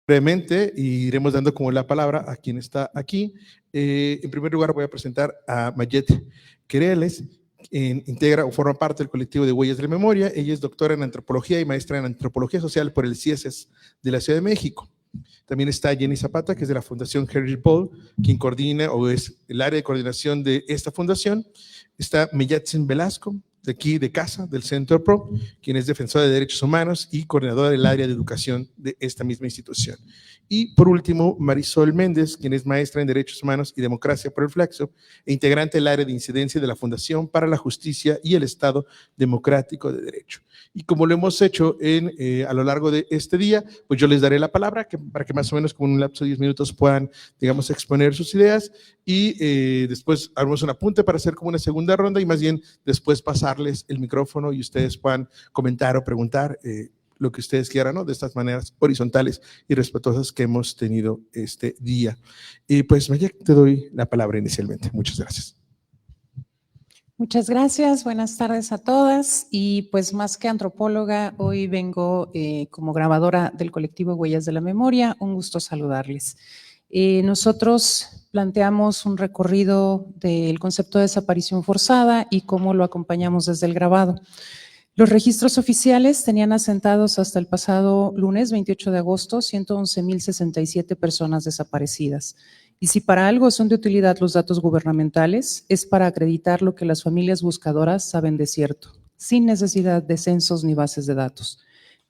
brevemente y iremos dando como la palabra a quien está aquí. En primer lugar voy a presentar a Mayet Quereles, quien integra o forma parte del colectivo de Huellas de la Memoria. Ella es doctora en antropología y maestra en antropología social por el CIESES de la Ciudad de México. También está Jenny Zapata, que es de la Fundación Henry Paul, quien coordina o es el área de coordinación de esta fundación. Está Mellatzen Velasco, de aquí de casa, del Centro PRO, quien es defensora de derechos humanos y coordinadora del área de educación de esta misma institución. Y por último, Marisol Méndez, quien es maestra en Derechos Humanos y Democracia por el Flaxo e integrante del área de incidencia de la Fundación para la Justicia y el Estado Democrático de Derecho. Y como lo hemos hecho a lo largo de este día, pues yo les daré la palabra para que más o menos con un lapso de 10 minutos puedan, digamos, exponer sus ideas y después haremos un apunte para hacer como una segunda ronda y más bien después pasarles el micrófono y ustedes puedan comentar o preguntar lo que ustedes quieran, ¿no? De estas maneras horizontales y respetuosas que hemos tenido este día. Y pues, Maya, te doy la palabra inicialmente. Muchas gracias. Muchas gracias, buenas tardes a todas y pues más que antropóloga, hoy vengo como grabadora del colectivo Huellas de la Memoria, un gusto saludarles. Nosotros planteamos un recorrido del concepto de desaparición forzada y cómo lo acompañamos desde el grabado. Los registros oficiales tenían asentados hasta el pasado lunes 28 de agosto 111.067 personas desaparecidas. Y si para algo son de utilidad los datos gubernamentales, es para acreditar lo que las familias buscadoras saben de cierto, sin necesidad de censos ni bases de datos.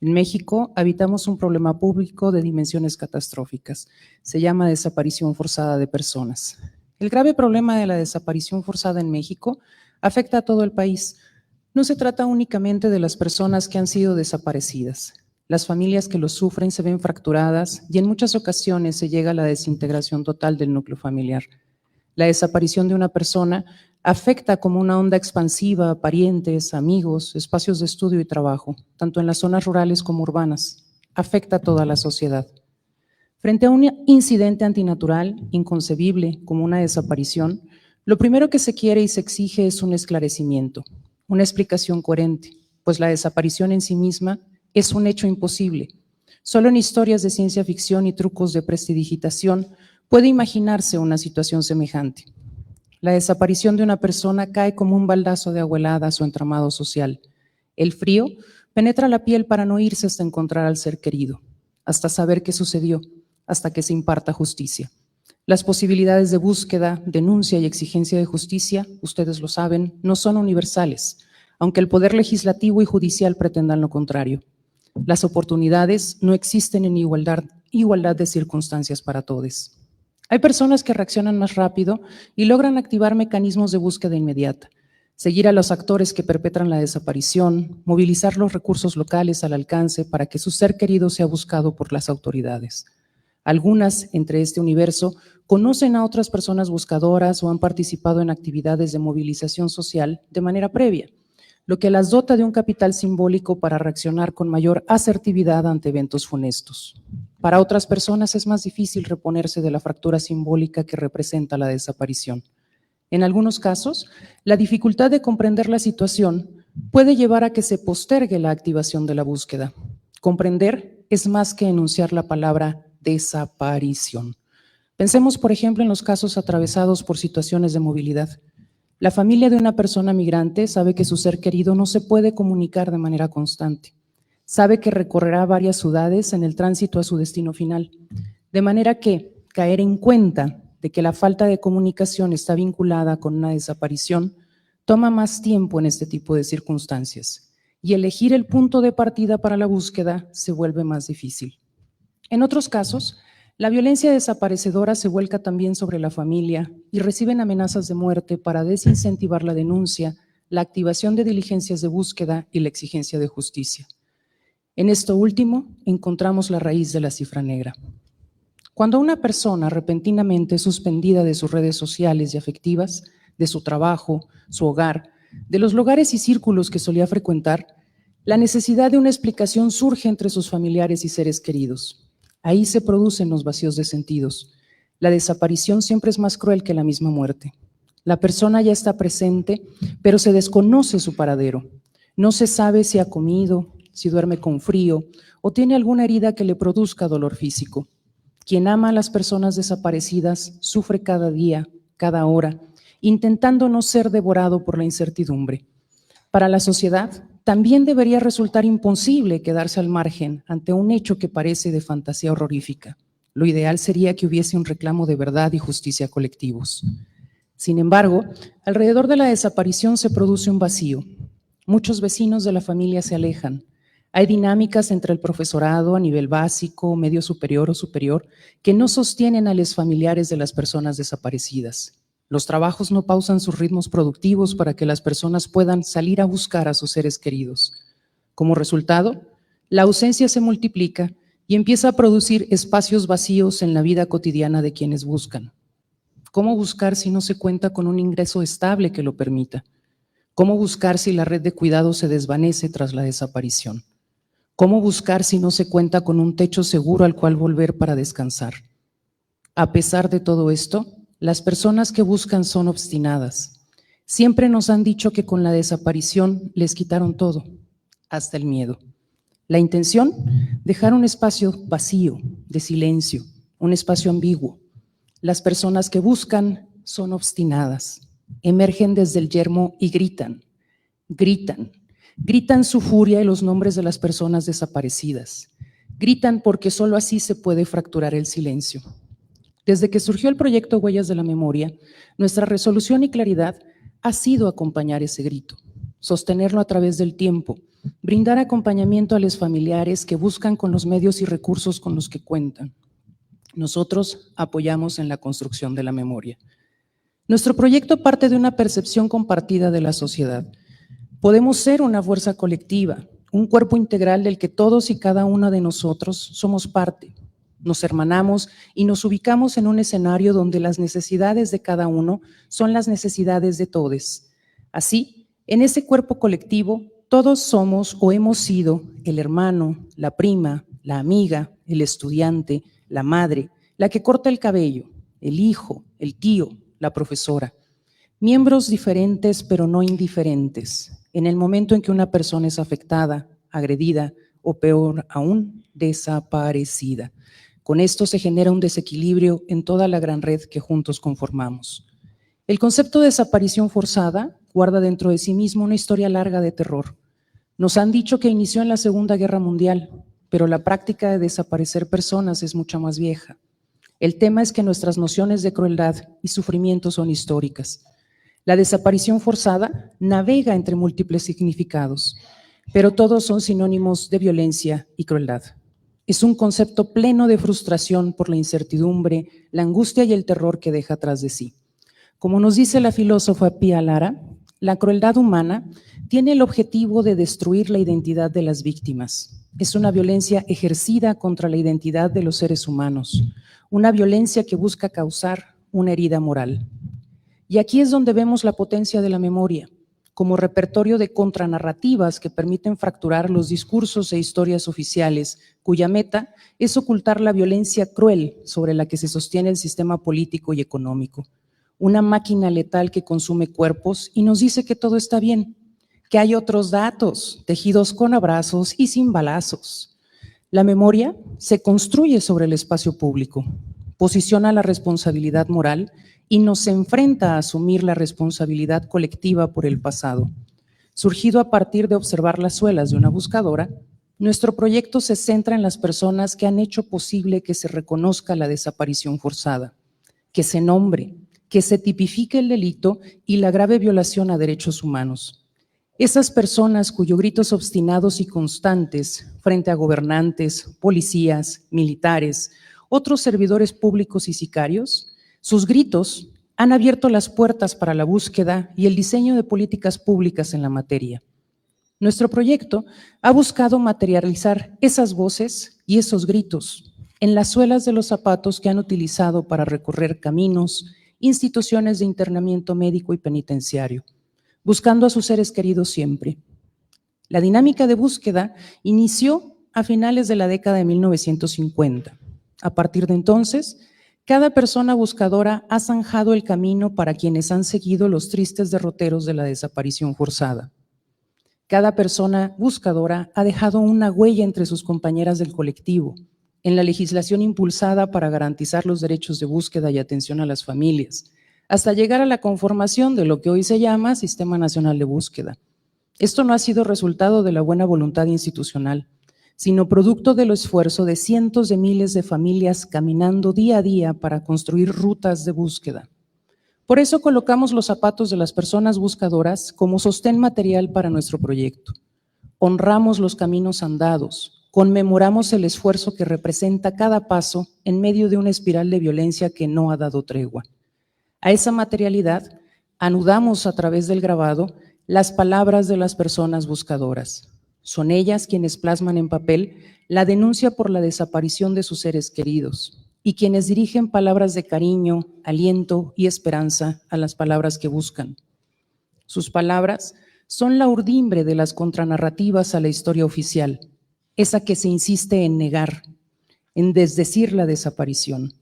En México habitamos un problema público de dimensiones catastróficas. Se llama desaparición forzada de personas. El grave problema de la desaparición forzada en México afecta a todo el país. No se trata únicamente de las personas que han sido desaparecidas. Las familias que lo sufren se ven fracturadas y en muchas ocasiones se llega a la desintegración total del núcleo familiar. La desaparición de una persona afecta como una onda expansiva a parientes, amigos, espacios de estudio y trabajo, tanto en las zonas rurales como urbanas. Afecta a toda la sociedad. Frente a un incidente antinatural, inconcebible como una desaparición, lo primero que se quiere y se exige es un esclarecimiento, una explicación coherente, pues la desaparición en sí misma es un hecho imposible. Solo en historias de ciencia ficción y trucos de prestidigitación puede imaginarse una situación semejante. La desaparición de una persona cae como un baldazo de agua helada a su entramado social. El frío penetra la piel para no irse hasta encontrar al ser querido, hasta saber qué sucedió, hasta que se imparta justicia. Las posibilidades de búsqueda, denuncia y exigencia de justicia, ustedes lo saben, no son universales, aunque el poder legislativo y judicial pretendan lo contrario. Las oportunidades no existen en igualdad de circunstancias para todos. Hay personas que reaccionan más rápido y logran activar mecanismos de búsqueda inmediata, seguir a los actores que perpetran la desaparición, movilizar los recursos locales al alcance para que su ser querido sea buscado por las autoridades. Algunas, entre este universo, conocen a otras personas buscadoras o han participado en actividades de movilización social de manera previa, lo que las dota de un capital simbólico para reaccionar con mayor asertividad ante eventos funestos. Para otras personas es más difícil reponerse de la fractura simbólica que representa la desaparición. En algunos casos, la dificultad de comprender la situación puede llevar a que se postergue la activación de la búsqueda. Comprender es más que enunciar la palabra desaparición. Pensemos, por ejemplo, en los casos atravesados por situaciones de movilidad. La familia de una persona migrante sabe que su ser querido no se puede comunicar de manera constante. Sabe que recorrerá varias ciudades en el tránsito a su destino final. De manera que caer en cuenta de que la falta de comunicación está vinculada con una desaparición toma más tiempo en este tipo de circunstancias y elegir el punto de partida para la búsqueda se vuelve más difícil. En otros casos, la violencia desaparecedora se vuelca también sobre la familia y reciben amenazas de muerte para desincentivar la denuncia, la activación de diligencias de búsqueda y la exigencia de justicia. En esto último, encontramos la raíz de la cifra negra. Cuando una persona repentinamente es suspendida de sus redes sociales y afectivas, de su trabajo, su hogar, de los lugares y círculos que solía frecuentar, la necesidad de una explicación surge entre sus familiares y seres queridos. Ahí se producen los vacíos de sentidos. La desaparición siempre es más cruel que la misma muerte. La persona ya está presente, pero se desconoce su paradero. No se sabe si ha comido, si duerme con frío o tiene alguna herida que le produzca dolor físico. Quien ama a las personas desaparecidas sufre cada día, cada hora, intentando no ser devorado por la incertidumbre. Para la sociedad, también debería resultar imposible quedarse al margen ante un hecho que parece de fantasía horrorífica. Lo ideal sería que hubiese un reclamo de verdad y justicia colectivos. Sin embargo, alrededor de la desaparición se produce un vacío. Muchos vecinos de la familia se alejan. Hay dinámicas entre el profesorado a nivel básico, medio superior o superior que no sostienen a los familiares de las personas desaparecidas. Los trabajos no pausan sus ritmos productivos para que las personas puedan salir a buscar a sus seres queridos. Como resultado, la ausencia se multiplica y empieza a producir espacios vacíos en la vida cotidiana de quienes buscan. ¿Cómo buscar si no se cuenta con un ingreso estable que lo permita? ¿Cómo buscar si la red de cuidado se desvanece tras la desaparición? ¿Cómo buscar si no se cuenta con un techo seguro al cual volver para descansar? A pesar de todo esto, las personas que buscan son obstinadas. Siempre nos han dicho que con la desaparición les quitaron todo, hasta el miedo. La intención, dejar un espacio vacío, de silencio, un espacio ambiguo. Las personas que buscan son obstinadas, emergen desde el yermo y gritan su furia y los nombres de las personas desaparecidas. Gritan porque solo así se puede fracturar el silencio. Desde que surgió el proyecto Huellas de la Memoria, nuestra resolución y claridad ha sido acompañar ese grito, sostenerlo a través del tiempo, brindar acompañamiento a los familiares que buscan con los medios y recursos con los que cuentan. Nosotros apoyamos en la construcción de la memoria. Nuestro proyecto parte de una percepción compartida de la sociedad. Podemos ser una fuerza colectiva, un cuerpo integral del que todos y cada uno de nosotros somos parte. Nos hermanamos y nos ubicamos en un escenario donde las necesidades de cada uno son las necesidades de todos. Así, en ese cuerpo colectivo, todos somos o hemos sido el hermano, la prima, la amiga, el estudiante, la madre, la que corta el cabello, el hijo, el tío, la profesora. Miembros diferentes pero no indiferentes, en el momento en que una persona es afectada, agredida o peor aún, desaparecida. Con esto se genera un desequilibrio en toda la gran red que juntos conformamos. El concepto de desaparición forzada guarda dentro de sí mismo una historia larga de terror. Nos han dicho que inició en la Segunda Guerra Mundial, pero la práctica de desaparecer personas es mucho más vieja. El tema es que nuestras nociones de crueldad y sufrimiento son históricas. La desaparición forzada navega entre múltiples significados, pero todos son sinónimos de violencia y crueldad. Es un concepto pleno de frustración por la incertidumbre, la angustia y el terror que deja atrás de sí. Como nos dice la filósofa Pia Lara, la crueldad humana tiene el objetivo de destruir la identidad de las víctimas. Es una violencia ejercida contra la identidad de los seres humanos, una violencia que busca causar una herida moral. Y aquí es donde vemos la potencia de la memoria, como repertorio de contranarrativas que permiten fracturar los discursos e historias oficiales, cuya meta es ocultar la violencia cruel sobre la que se sostiene el sistema político y económico. Una máquina letal que consume cuerpos y nos dice que todo está bien, que hay otros datos, tejidos con abrazos y sin balazos. La memoria se construye sobre el espacio público, posiciona la responsabilidad moral y nos enfrenta a asumir la responsabilidad colectiva por el pasado. Surgido a partir de observar las suelas de una buscadora, nuestro proyecto se centra en las personas que han hecho posible que se reconozca la desaparición forzada, que se nombre, que se tipifique el delito y la grave violación a derechos humanos. Esas personas cuyos gritos obstinados y constantes frente a gobernantes, policías, militares, otros servidores públicos y sicarios, sus gritos han abierto las puertas para la búsqueda y el diseño de políticas públicas en la materia. Nuestro proyecto ha buscado materializar esas voces y esos gritos en las suelas de los zapatos que han utilizado para recorrer caminos, instituciones de internamiento médico y penitenciario, buscando a sus seres queridos siempre. La dinámica de búsqueda inició a finales de la década de 1950. A partir de entonces, cada persona buscadora ha zanjado el camino para quienes han seguido los tristes derroteros de la desaparición forzada. Cada persona buscadora ha dejado una huella entre sus compañeras del colectivo, en la legislación impulsada para garantizar los derechos de búsqueda y atención a las familias, hasta llegar a la conformación de lo que hoy se llama Sistema Nacional de Búsqueda. Esto no ha sido resultado de la buena voluntad institucional, sino producto del esfuerzo de cientos de miles de familias caminando día a día para construir rutas de búsqueda. Por eso colocamos los zapatos de las personas buscadoras como sostén material para nuestro proyecto. Honramos los caminos andados, conmemoramos el esfuerzo que representa cada paso en medio de una espiral de violencia que no ha dado tregua. A esa materialidad anudamos a través del grabado las palabras de las personas buscadoras. Son ellas quienes plasman en papel la denuncia por la desaparición de sus seres queridos y quienes dirigen palabras de cariño, aliento y esperanza a las palabras que buscan. Sus palabras son la urdimbre de las contranarrativas a la historia oficial, esa que se insiste en negar, en desdecir la desaparición,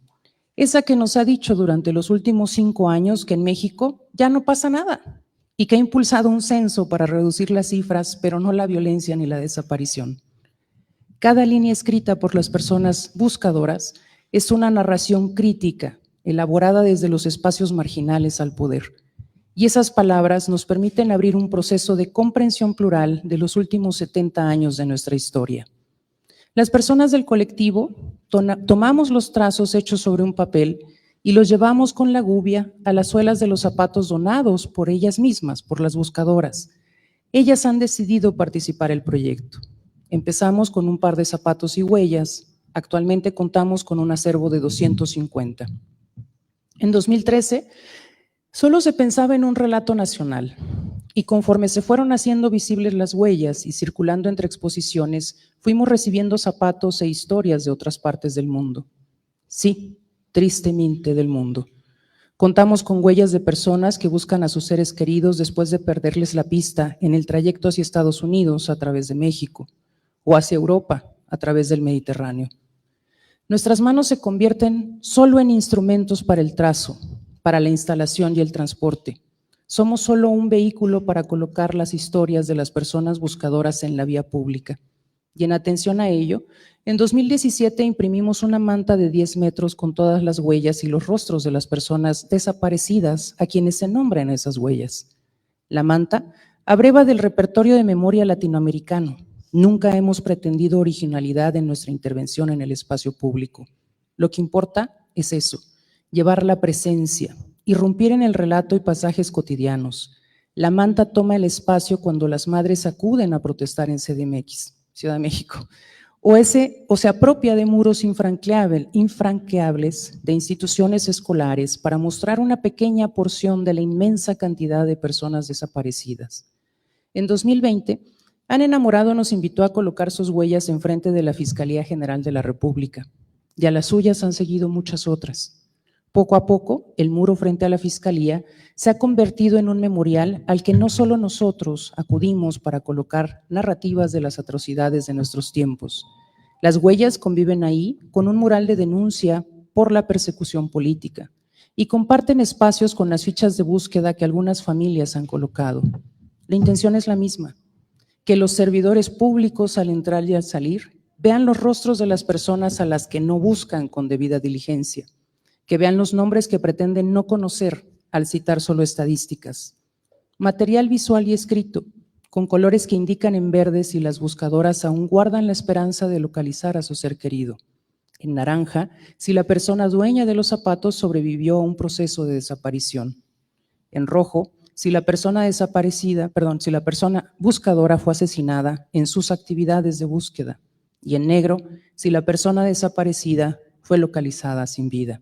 esa que nos ha dicho durante los últimos 5 años que en México ya no pasa nada y que ha impulsado un censo para reducir las cifras, pero no la violencia ni la desaparición. Cada línea escrita por las personas buscadoras es una narración crítica, elaborada desde los espacios marginales al poder. Y esas palabras nos permiten abrir un proceso de comprensión plural de los últimos 70 años de nuestra historia. Las personas del colectivo tomamos los trazos hechos sobre un papel y los llevamos con la gubia a las suelas de los zapatos donados por ellas mismas, por las buscadoras. Ellas han decidido participar en el proyecto. Empezamos con un par de zapatos y huellas. Actualmente contamos con un acervo de 250. En 2013, solo se pensaba en un relato nacional y conforme se fueron haciendo visibles las huellas y circulando entre exposiciones, fuimos recibiendo zapatos e historias de otras partes del mundo. Sí, tristemente del mundo. Contamos con huellas de personas que buscan a sus seres queridos después de perderles la pista en el trayecto hacia Estados Unidos a través de México o hacia Europa a través del Mediterráneo. Nuestras manos se convierten solo en instrumentos para el trazo, para la instalación y el transporte. Somos solo un vehículo para colocar las historias de las personas buscadoras en la vía pública. Y en atención a ello, en 2017 imprimimos una manta de 10 metros con todas las huellas y los rostros de las personas desaparecidas a quienes se nombran esas huellas. La manta abreva del repertorio de memoria latinoamericano. Nunca hemos pretendido originalidad en nuestra intervención en el espacio público. Lo que importa es eso, llevar la presencia, irrumpir en el relato y pasajes cotidianos. La manta toma el espacio cuando las madres acuden a protestar en CDMX, Ciudad de México, o se apropia de muros infranqueables de instituciones escolares para mostrar una pequeña porción de la inmensa cantidad de personas desaparecidas. En 2020, Ana Enamorado nos invitó a colocar sus huellas enfrente de la Fiscalía General de la República, y a las suyas han seguido muchas otras. Poco a poco, el muro frente a la Fiscalía se ha convertido en un memorial al que no solo nosotros acudimos para colocar narrativas de las atrocidades de nuestros tiempos. Las huellas conviven ahí con un mural de denuncia por la persecución política y comparten espacios con las fichas de búsqueda que algunas familias han colocado. La intención es la misma, que los servidores públicos al entrar y al salir vean los rostros de las personas a las que no buscan con debida diligencia, que vean los nombres que pretenden no conocer al citar solo estadísticas. Material visual y escrito, con colores que indican en verde si las buscadoras aún guardan la esperanza de localizar a su ser querido. En naranja, si la persona dueña de los zapatos sobrevivió a un proceso de desaparición. En rojo, si la persona buscadora fue asesinada en sus actividades de búsqueda. Y en negro, si la persona desaparecida fue localizada sin vida.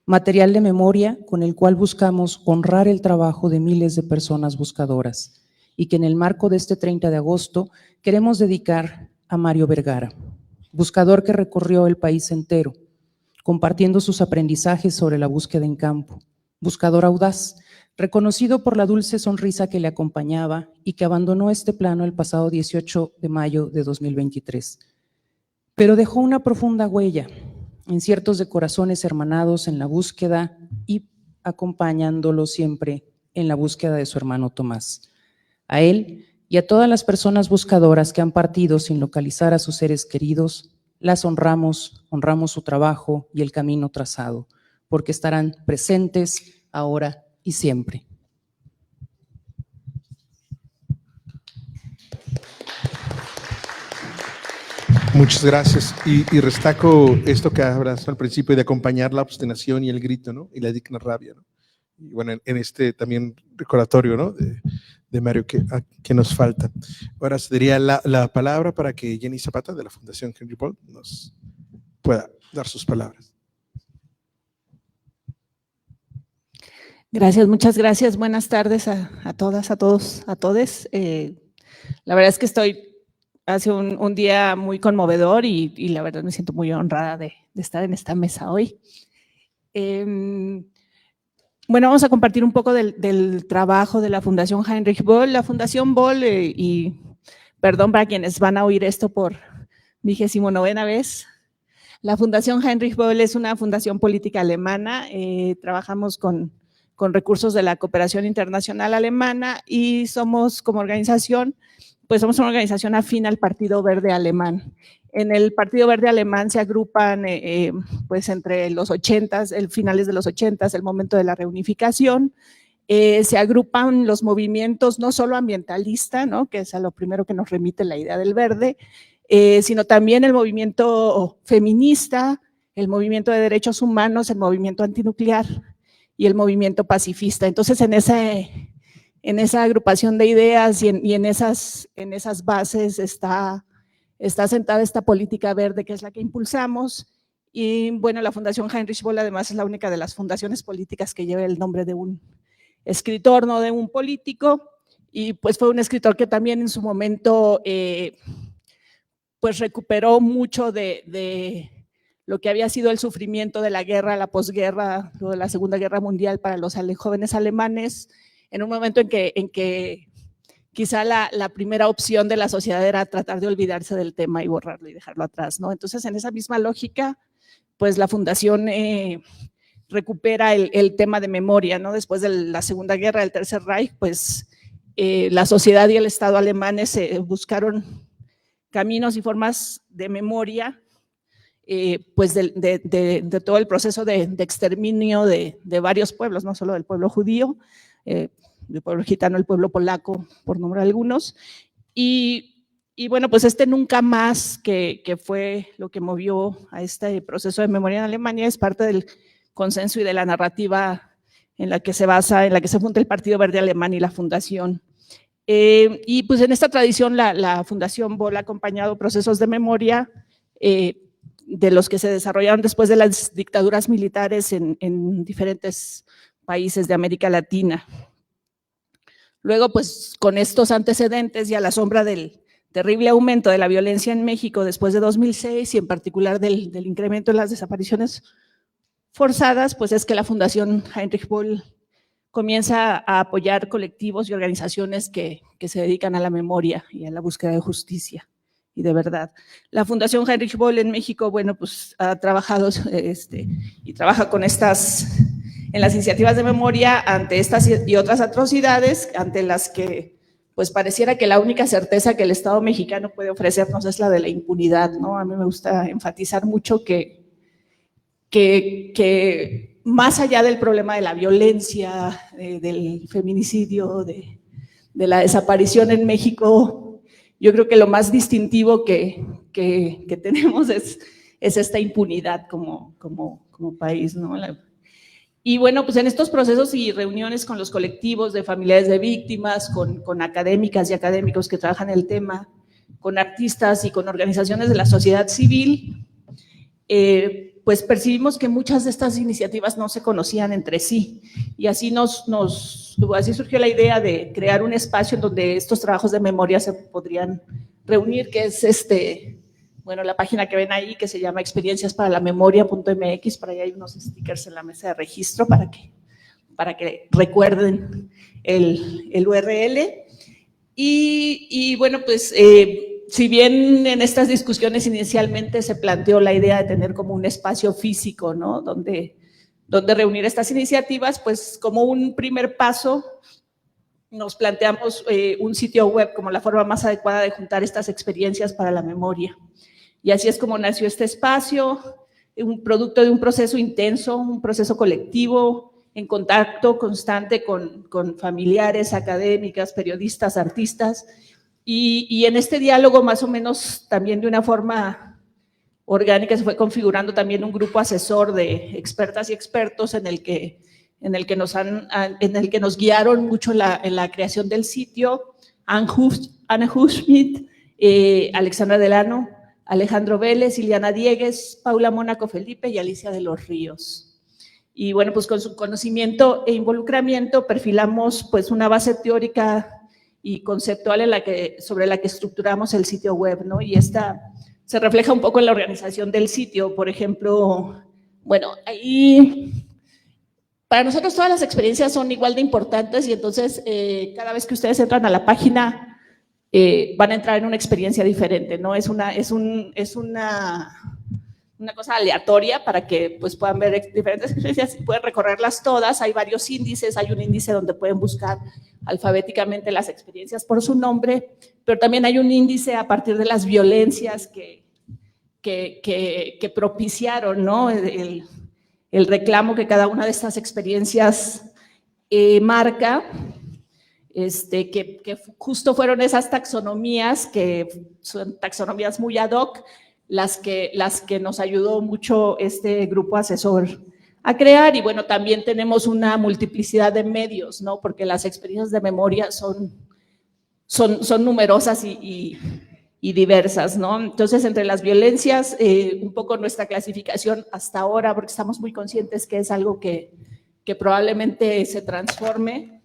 Material de memoria con el cual buscamos honrar el trabajo de miles de personas buscadoras y que en el marco de este 30 de agosto queremos dedicar a Mario Vergara, buscador que recorrió el país entero, compartiendo sus aprendizajes sobre la búsqueda en campo, buscador audaz, reconocido por la dulce sonrisa que le acompañaba y que abandonó este plano el pasado 18 de mayo de 2023. Pero dejó una profunda huella en ciertos de corazones hermanados en la búsqueda y acompañándolo siempre en la búsqueda de su hermano Tomás. A él y a todas las personas buscadoras que han partido sin localizar a sus seres queridos, las honramos, honramos su trabajo y el camino trazado, porque estarán presentes ahora y siempre. Muchas gracias. Y destaco esto que hablas al principio de acompañar la obstinación y el grito, ¿no? Y la digna rabia, ¿no? Y bueno, en este también recordatorio, ¿no? De Mario que nos falta. Ahora cedería la palabra para que Jenny Zapata de la Fundación Henry Ball nos pueda dar sus palabras. Gracias, muchas gracias. Buenas tardes a todas, a todos, a todes. La verdad es que hace un día muy conmovedor y la verdad me siento muy honrada de estar en esta mesa hoy. Bueno, vamos a compartir un poco del trabajo de la Fundación Heinrich Böll. La Fundación Böll, y perdón para quienes van a oír esto por 29ª vez, la Fundación Heinrich Böll es una fundación política alemana. Trabajamos con recursos de la cooperación internacional alemana y somos como organización, pues somos una organización afín al Partido Verde Alemán. En el Partido Verde Alemán se agrupan pues entre los 80s, finales de los 80s, el momento de la reunificación, se agrupan los movimientos no solo ambientalista, ¿no? Que es a lo primero que nos remite la idea del verde, sino también el movimiento feminista, el movimiento de derechos humanos, el movimiento antinuclear y el movimiento pacifista. Entonces, en esa agrupación de ideas y en esas bases está sentada esta política verde que es la que impulsamos. Y bueno, la Fundación Heinrich Böll además es la única de las fundaciones políticas que lleva el nombre de un escritor, no de un político, y pues fue un escritor que también en su momento pues recuperó mucho de lo que había sido el sufrimiento de la guerra, la posguerra, de la Segunda Guerra Mundial para los jóvenes alemanes, en un momento en que quizá la primera opción de la sociedad era tratar de olvidarse del tema y borrarlo y dejarlo atrás, ¿no? Entonces, en esa misma lógica, pues la Fundación recupera el tema de memoria, ¿no? Después de la Segunda Guerra, del Tercer Reich, pues la sociedad y el Estado alemanes buscaron caminos y formas de memoria, pues de todo el proceso de exterminio de varios pueblos, no solo del pueblo judío, del pueblo gitano, el pueblo polaco, por nombrar algunos. Y bueno, pues nunca más, que fue lo que movió a este proceso de memoria en Alemania, es parte del consenso y de la narrativa en la que se basa, en la que se funda el Partido Verde Alemán y la Fundación. Y pues en esta tradición la Fundación Böll ha acompañado procesos de memoria de los que se desarrollaron después de las dictaduras militares en diferentes países de América Latina. Luego, pues con estos antecedentes y a la sombra del terrible aumento de la violencia en México después de 2006 y en particular del incremento en las desapariciones forzadas, pues es que la Fundación Heinrich Böll comienza a apoyar colectivos y organizaciones que se dedican a la memoria y a la búsqueda de justicia y de verdad. La Fundación Heinrich Böll en México, bueno, pues ha trabajado y trabaja con en las iniciativas de memoria ante estas y otras atrocidades, ante las que pues pareciera que la única certeza que el Estado mexicano puede ofrecernos es la de la impunidad, ¿no? A mí me gusta enfatizar mucho que más allá del problema de la violencia, del feminicidio, de la desaparición en México, yo creo que lo más distintivo que tenemos es esta impunidad como país, ¿no? Y bueno, pues en estos procesos y reuniones con los colectivos de familiares de víctimas, con académicas y académicos que trabajan el tema, con artistas y con organizaciones de la sociedad civil, pues percibimos que muchas de estas iniciativas no se conocían entre sí y así así surgió la idea de crear un espacio en donde estos trabajos de memoria se podrían reunir, que es bueno, la página que ven ahí, que se llama experienciasparaLamemoria.mx. Por ahí hay unos stickers en la mesa de registro para que recuerden el URL. Y bueno, pues si bien en estas discusiones inicialmente se planteó la idea de tener como un espacio físico, ¿no? donde reunir estas iniciativas, pues como un primer paso nos planteamos un sitio web como la forma más adecuada de juntar estas experiencias para la memoria. Y así es como nació este espacio, un producto de un proceso intenso, un proceso colectivo, en contacto constante con familiares, académicas, periodistas, artistas, y en este diálogo más o menos también de una forma orgánica se fue configurando también un grupo asesor de expertas y expertos en el que nos guiaron mucho en la creación del sitio: Anne Hufschmidt, Alexandra Delano, Alejandro Vélez, Ileana Diegues, Paula Mónaco Felipe y Alicia de los Ríos. Y bueno, pues con su conocimiento e involucramiento perfilamos pues una base teórica y conceptual sobre la que estructuramos el sitio web, ¿no? Y esta se refleja un poco en la organización del sitio. Por ejemplo, bueno, ahí para nosotros todas las experiencias son igual de importantes, y entonces cada vez que ustedes entran a la página van a entrar en una experiencia diferente, ¿no? Es una cosa aleatoria para que pues, puedan ver diferentes experiencias y pueden recorrerlas todas. Hay varios índices, hay un índice donde pueden buscar alfabéticamente las experiencias por su nombre, pero también hay un índice a partir de las violencias que propiciaron, ¿no? El reclamo que cada una de estas experiencias marca, que justo fueron esas taxonomías, que son taxonomías muy ad hoc, las que nos ayudó mucho este grupo asesor a crear. Y bueno, también tenemos una multiplicidad de medios, ¿no? Porque las experiencias de memoria son numerosas y diversas, ¿no? Entonces, entre las violencias, un poco nuestra clasificación hasta ahora, porque estamos muy conscientes que es algo que probablemente se transforme,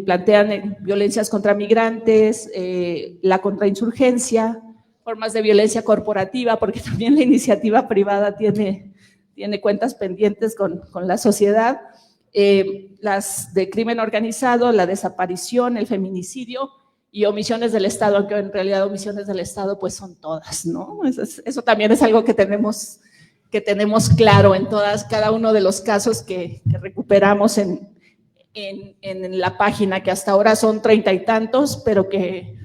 plantean violencias contra migrantes, la contrainsurgencia, formas de violencia corporativa, porque también la iniciativa privada tiene cuentas pendientes con la sociedad, las de crimen organizado, la desaparición, el feminicidio y omisiones del Estado, aunque en realidad omisiones del Estado pues son todas, ¿no? Eso también es algo que tenemos claro en cada uno de los casos que recuperamos en la página, que hasta ahora son 30 y tantos, pero que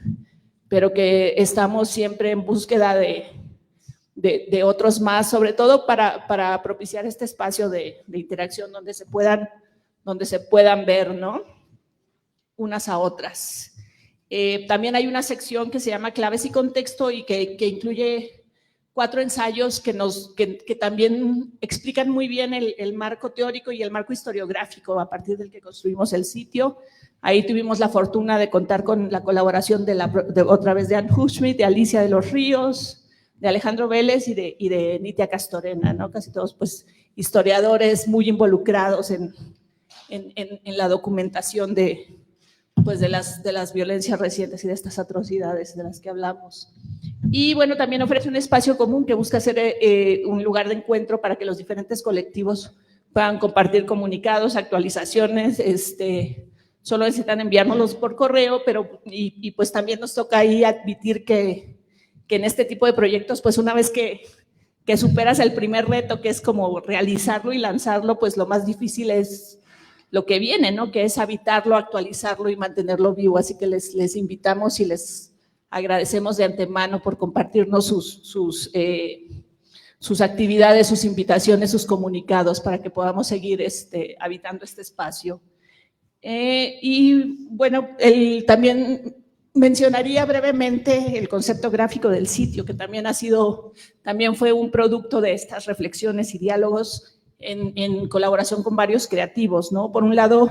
estamos siempre en búsqueda de otros más, sobre todo para propiciar este espacio de interacción donde se puedan ver, ¿no? Unas a otras. También hay una sección que se llama Claves y Contexto, y que incluye 4 ensayos que también explican muy bien el marco teórico y el marco historiográfico a partir del que construimos el sitio. Ahí tuvimos la fortuna de contar con la colaboración otra vez de Anne Hufschmidt, de Alicia de los Ríos, de Alejandro Vélez y de Nitia Castorena, ¿no? Casi todos pues historiadores muy involucrados en la documentación de las violencias recientes y de estas atrocidades de las que hablamos. Y bueno, también ofrece un espacio común que busca ser un lugar de encuentro para que los diferentes colectivos puedan compartir comunicados, actualizaciones, solo necesitan enviárnoslos por correo, pero y pues también nos toca ahí admitir que en este tipo de proyectos, pues una vez que superas el primer reto, que es como realizarlo y lanzarlo, pues lo más difícil es lo que viene, ¿no? Que es habitarlo, actualizarlo y mantenerlo vivo. Así que les invitamos y les agradecemos de antemano por compartirnos sus actividades, sus invitaciones, sus comunicados, para que podamos seguir habitando este espacio. Y bueno, también mencionaría brevemente el concepto gráfico del sitio, que también fue un producto de estas reflexiones y diálogos en colaboración con varios creativos, ¿no? Por un lado,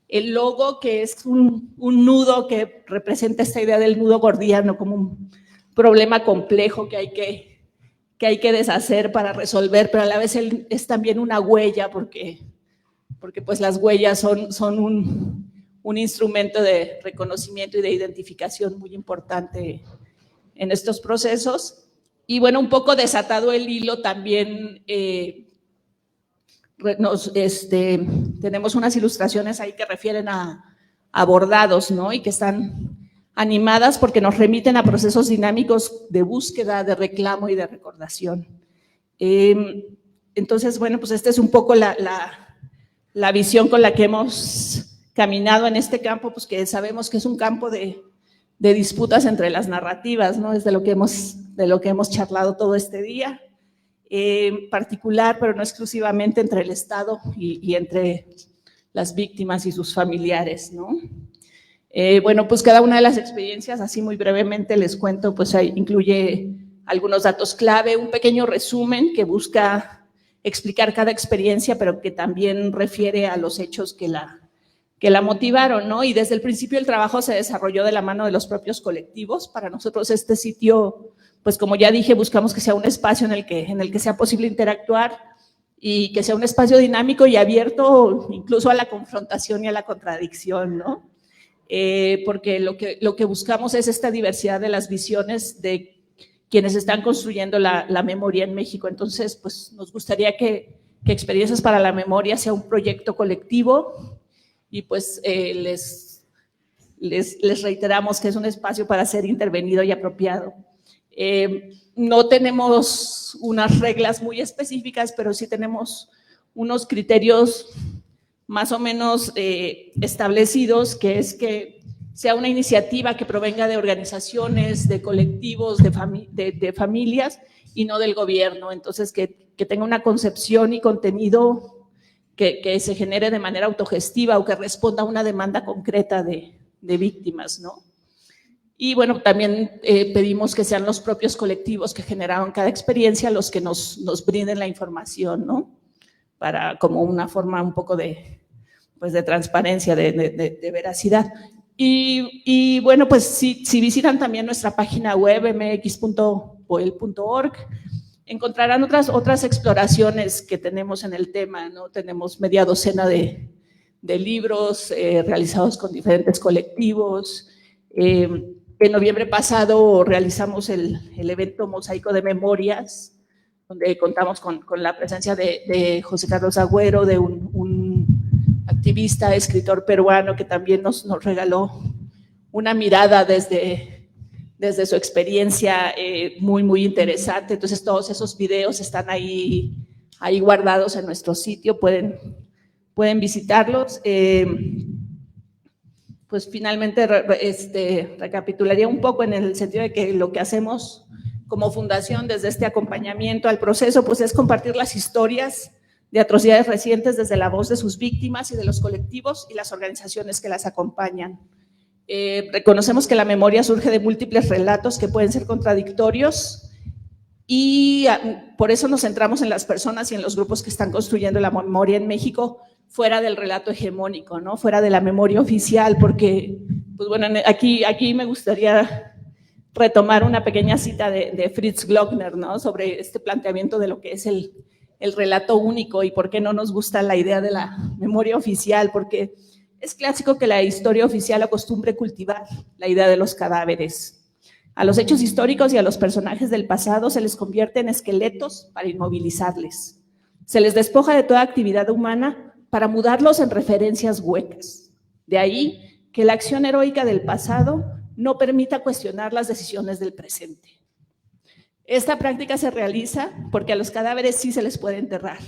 el logo, que es un nudo que representa esta idea del nudo gordiano como un problema complejo que hay que deshacer para resolver, pero a la vez es también una huella, porque pues las huellas son un instrumento de reconocimiento y de identificación muy importante en estos procesos. Y bueno, un poco desatado el hilo también, tenemos unas ilustraciones ahí que refieren a bordados, ¿no? Y que están animadas porque nos remiten a procesos dinámicos de búsqueda, de reclamo y de recordación. Entonces, bueno, pues esta es un poco la visión con la que hemos caminado en este campo, pues que sabemos que es un campo de disputas entre las narrativas, ¿no? Es de lo que hemos charlado todo este día, particular, pero no exclusivamente entre el Estado y entre las víctimas y sus familiares, ¿no? Bueno, pues cada una de las experiencias, así muy brevemente les cuento, pues incluye algunos datos clave, un pequeño resumen que busca explicar cada experiencia, pero que también refiere a los hechos que la motivaron, ¿no? Y desde el principio el trabajo se desarrolló de la mano de los propios colectivos. Para nosotros este sitio, pues como ya dije, buscamos que sea un espacio en el que sea posible interactuar y que sea un espacio dinámico y abierto incluso a la confrontación y a la contradicción, ¿no? Porque lo que buscamos es esta diversidad de las visiones de quienes están construyendo la memoria en México. Entonces, pues nos gustaría que Experiencias para la Memoria sea un proyecto colectivo y pues les reiteramos que es un espacio para ser intervenido y apropiado. No tenemos unas reglas muy específicas, pero sí tenemos unos criterios más o menos establecidos, que es que sea una iniciativa que provenga de organizaciones, de colectivos, de familias y no del gobierno. Entonces, que tenga una concepción y contenido que se genere de manera autogestiva o que responda a una demanda concreta de víctimas, ¿no? Y bueno, también pedimos que sean los propios colectivos que generaron cada experiencia los que nos brinden la información, ¿no? Para como una forma un poco de transparencia, de veracidad. Y bueno, pues si visitan también nuestra página web mx.poel.org, encontrarán otras exploraciones que tenemos en el tema, ¿no? Tenemos media docena de libros realizados con diferentes colectivos. En noviembre pasado realizamos el evento Mosaico de Memorias, donde contamos con la presencia de José Carlos Agüero, de un activista, escritor peruano que también nos regaló una mirada desde su experiencia muy, muy interesante. Entonces todos esos videos están ahí guardados en nuestro sitio, pueden visitarlos. Pues finalmente recapitularía un poco en el sentido de que lo que hacemos como fundación desde este acompañamiento al proceso, pues es compartir las historias de atrocidades recientes desde la voz de sus víctimas y de los colectivos y las organizaciones que las acompañan. Reconocemos que la memoria surge de múltiples relatos que pueden ser contradictorios y por eso nos centramos en las personas y en los grupos que están construyendo la memoria en México fuera del relato hegemónico, ¿no? Fuera de la memoria oficial, porque, pues bueno, aquí me gustaría retomar una pequeña cita de Fritz Glockner, ¿no? Sobre este planteamiento de lo que es el relato único y por qué no nos gusta la idea de la memoria oficial, porque es clásico que la historia oficial acostumbre cultivar la idea de los cadáveres. A los hechos históricos y a los personajes del pasado se les convierte en esqueletos para inmovilizarles. Se les despoja de toda actividad humana para mudarlos en referencias huecas. De ahí que la acción heroica del pasado no permita cuestionar las decisiones del presente. Esta práctica se realiza porque a los cadáveres sí se les puede enterrar.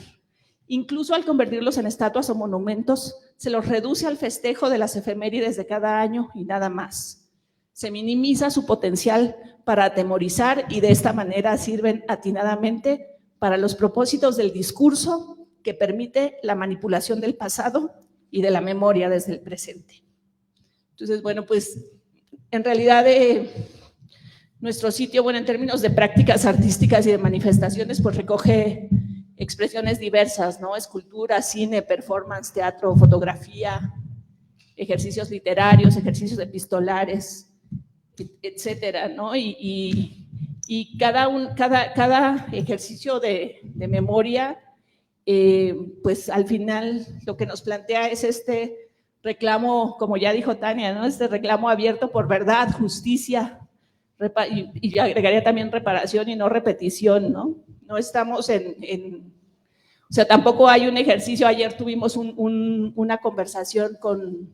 Incluso al convertirlos en estatuas o monumentos, se los reduce al festejo de las efemérides de cada año y nada más. Se minimiza su potencial para atemorizar y de esta manera sirven atinadamente para los propósitos del discurso que permite la manipulación del pasado y de la memoria desde el presente. Entonces, bueno, pues en realidad nuestro sitio, bueno, en términos de prácticas artísticas y de manifestaciones, pues recoge expresiones diversas, ¿no? Escultura, cine, performance, teatro, fotografía, ejercicios literarios, ejercicios epistolares, etcétera, ¿no? Y cada ejercicio de memoria, pues al final lo que nos plantea es este reclamo, como ya dijo Tania, ¿no? Este reclamo abierto por verdad, justicia, y agregaría también reparación y no repetición, ¿no? No estamos o sea, tampoco hay un ejercicio. Ayer tuvimos una conversación con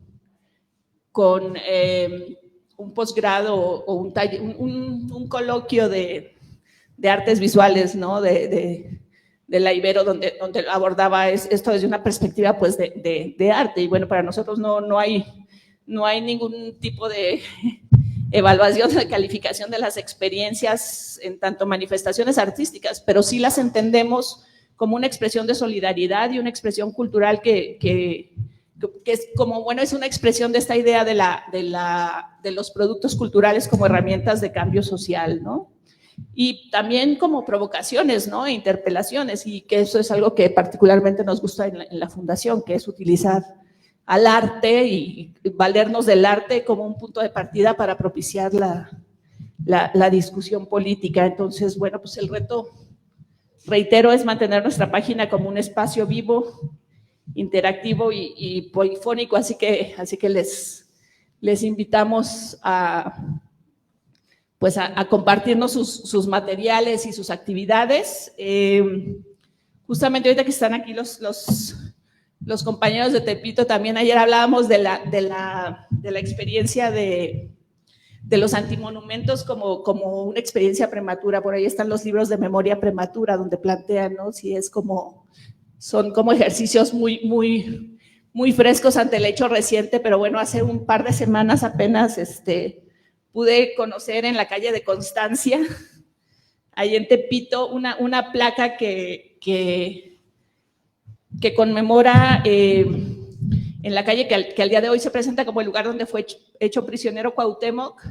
un posgrado o un coloquio de artes visuales, ¿no? De la Ibero, donde abordaba esto desde una perspectiva pues de arte. Y bueno, para nosotros no hay ningún tipo de evaluación de calificación de las experiencias en tanto manifestaciones artísticas, pero sí las entendemos como una expresión de solidaridad y una expresión cultural que es como, bueno, es una expresión de esta idea de los productos culturales como herramientas de cambio social, ¿no? Y también como provocaciones, ¿no? E interpelaciones, y que eso es algo que particularmente nos gusta en la Fundación, que es utilizar al arte y valernos del arte como un punto de partida para propiciar la discusión política. Entonces, bueno, pues el reto, reitero, es mantener nuestra página como un espacio vivo, interactivo y polifónico, así que les invitamos a compartirnos sus materiales y sus actividades. Justamente ahorita que están aquí los compañeros de Tepito, también ayer hablábamos de la experiencia de los antimonumentos como una experiencia prematura. Por ahí están los libros de memoria prematura, donde plantean, ¿no? Si es son como ejercicios muy frescos ante el hecho reciente, pero bueno, hace un par de semanas apenas pude conocer en la calle de Constancia, ahí en Tepito, una placa que conmemora en la calle que al día de hoy se presenta como el lugar donde fue hecho prisionero Cuauhtémoc,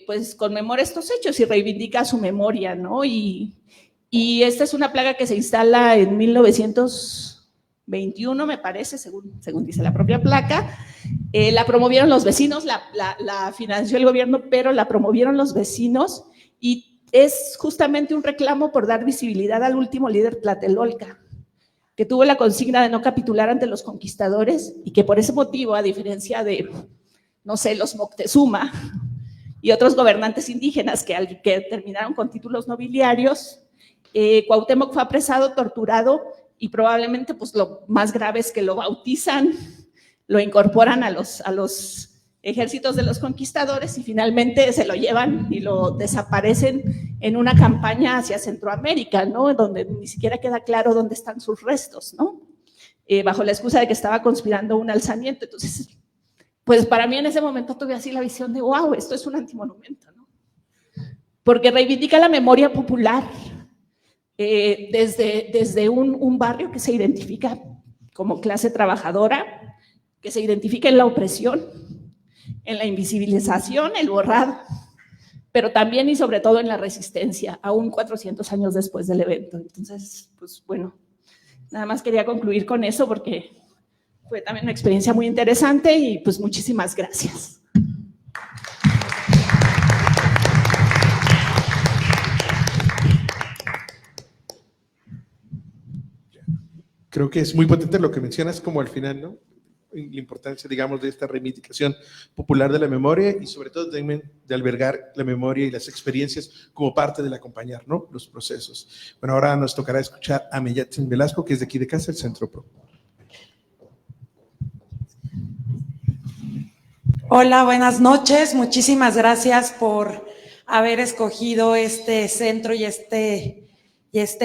pues conmemora estos hechos y reivindica su memoria, ¿no? Y esta es una placa que se instala en 1921, me parece, según dice la propia placa. La promovieron los vecinos, la financió el gobierno, pero la promovieron los vecinos, y es justamente un reclamo por dar visibilidad al último líder Tlatelolca, que tuvo la consigna de no capitular ante los conquistadores, y que por ese motivo, a diferencia de, no sé, los Moctezuma y otros gobernantes indígenas que terminaron con títulos nobiliarios, Cuauhtémoc fue apresado, torturado, y probablemente pues lo más grave es que lo bautizan, lo incorporan a los ejércitos de los conquistadores, y finalmente se lo llevan y lo desaparecen en una campaña hacia Centroamérica, ¿no? Donde ni siquiera queda claro dónde están sus restos, ¿no? Bajo la excusa de que estaba conspirando un alzamiento. Entonces, pues para mí en ese momento tuve así la visión de, wow, esto es un antimonumento, ¿no? Porque reivindica la memoria popular, desde un barrio que se identifica como clase trabajadora, que se identifica en la opresión, en la invisibilización, el borrado, pero también y sobre todo en la resistencia, aún 400 años después del evento. Entonces, pues bueno, nada más quería concluir con eso porque fue también una experiencia muy interesante, y pues muchísimas gracias. Creo que es muy potente lo que mencionas como al final, ¿no? La importancia, digamos, de esta reivindicación popular de la memoria, y sobre todo también de albergar la memoria y las experiencias como parte del acompañar, ¿no? Los procesos. Bueno, ahora nos tocará escuchar a Meyetin Velasco, que es de aquí de casa, el Centro Pro. Hola, buenas noches. Muchísimas gracias por haber escogido este centro y este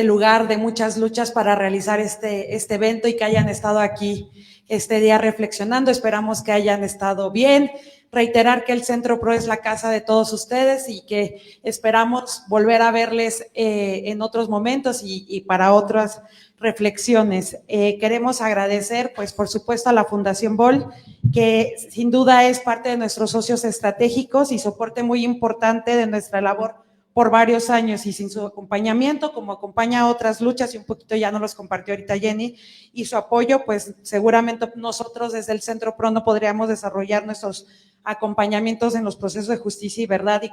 lugar de muchas luchas para realizar este evento, y que hayan estado aquí este día reflexionando. Esperamos que hayan estado bien. Reiterar que el Centro Pro es la casa de todos ustedes, y que esperamos volver a verles en otros momentos y para otras reflexiones. Queremos agradecer, pues, por supuesto, a la Fundación BOL, que sin duda es parte de nuestros socios estratégicos y soporte muy importante de nuestra labor por varios años, y sin su acompañamiento, como acompaña a otras luchas, y un poquito ya nos los compartió ahorita Jenny, y su apoyo, pues seguramente nosotros desde el Centro Pro no podríamos desarrollar nuestros acompañamientos en los procesos de justicia y verdad, y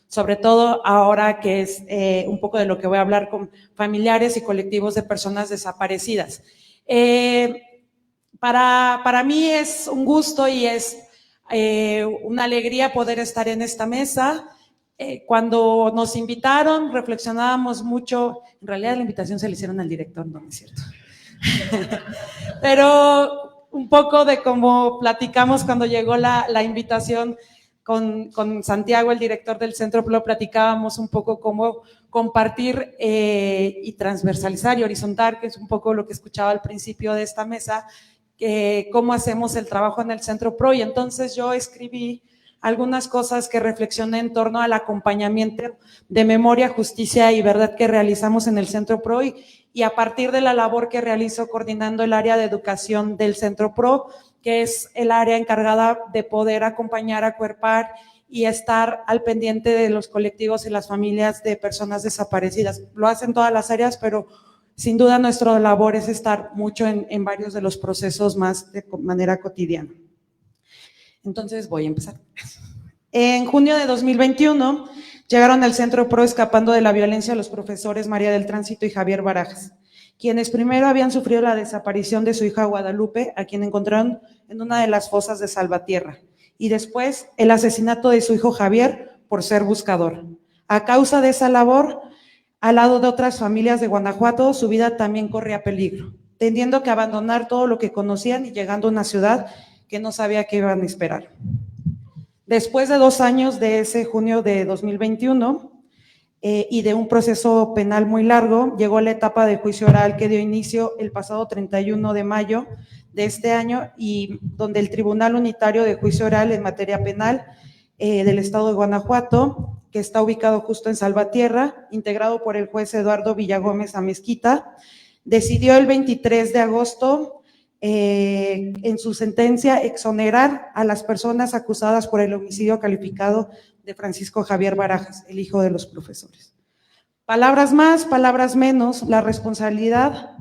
sobre todo ahora que es un poco de lo que voy a hablar, con familiares y colectivos de personas desaparecidas. Para mí es un gusto y es una alegría poder estar en esta mesa. Cuando nos invitaron, reflexionábamos mucho. En realidad la invitación se le hicieron al director, no es cierto. Pero un poco de cómo platicamos cuando llegó la invitación, con Santiago, el director del Centro PRO, platicábamos un poco cómo compartir y transversalizar y horizontal, que es un poco lo que escuchaba al principio de esta mesa, cómo hacemos el trabajo en el Centro PRO. Y entonces yo escribí algunas cosas que reflexioné en torno al acompañamiento de memoria, justicia y verdad que realizamos en el Centro PRO y a partir de la labor que realizo coordinando el área de educación del Centro PRO, que es el área encargada de poder acompañar, acuerpar y estar al pendiente de los colectivos y las familias de personas desaparecidas. Lo hacen todas las áreas, pero sin duda nuestra labor es estar mucho en varios de los procesos más de manera cotidiana. Entonces voy a empezar. En junio de 2021 llegaron al Centro PRO escapando de la violencia los profesores María del Tránsito y Javier Barajas, quienes primero habían sufrido la desaparición de su hija Guadalupe, a quien encontraron en una de las fosas de Salvatierra, y después el asesinato de su hijo Javier por ser buscador. A causa de esa labor, al lado de otras familias de Guanajuato, su vida también corría peligro, tendiendo que abandonar todo lo que conocían y llegando a una ciudad que no sabía qué iban a esperar. Después de 2 años de ese junio de 2021 y de un proceso penal muy largo, llegó la etapa de juicio oral que dio inicio el pasado 31 de mayo de este año y donde el Tribunal Unitario de Juicio Oral en materia penal del Estado de Guanajuato, que está ubicado justo en Salvatierra, integrado por el juez Eduardo Villagómez Amezquita, decidió el 23 de agosto en su sentencia exonerar a las personas acusadas por el homicidio calificado de Francisco Javier Barajas, el hijo de los profesores. Palabras más, palabras menos, la responsabilidad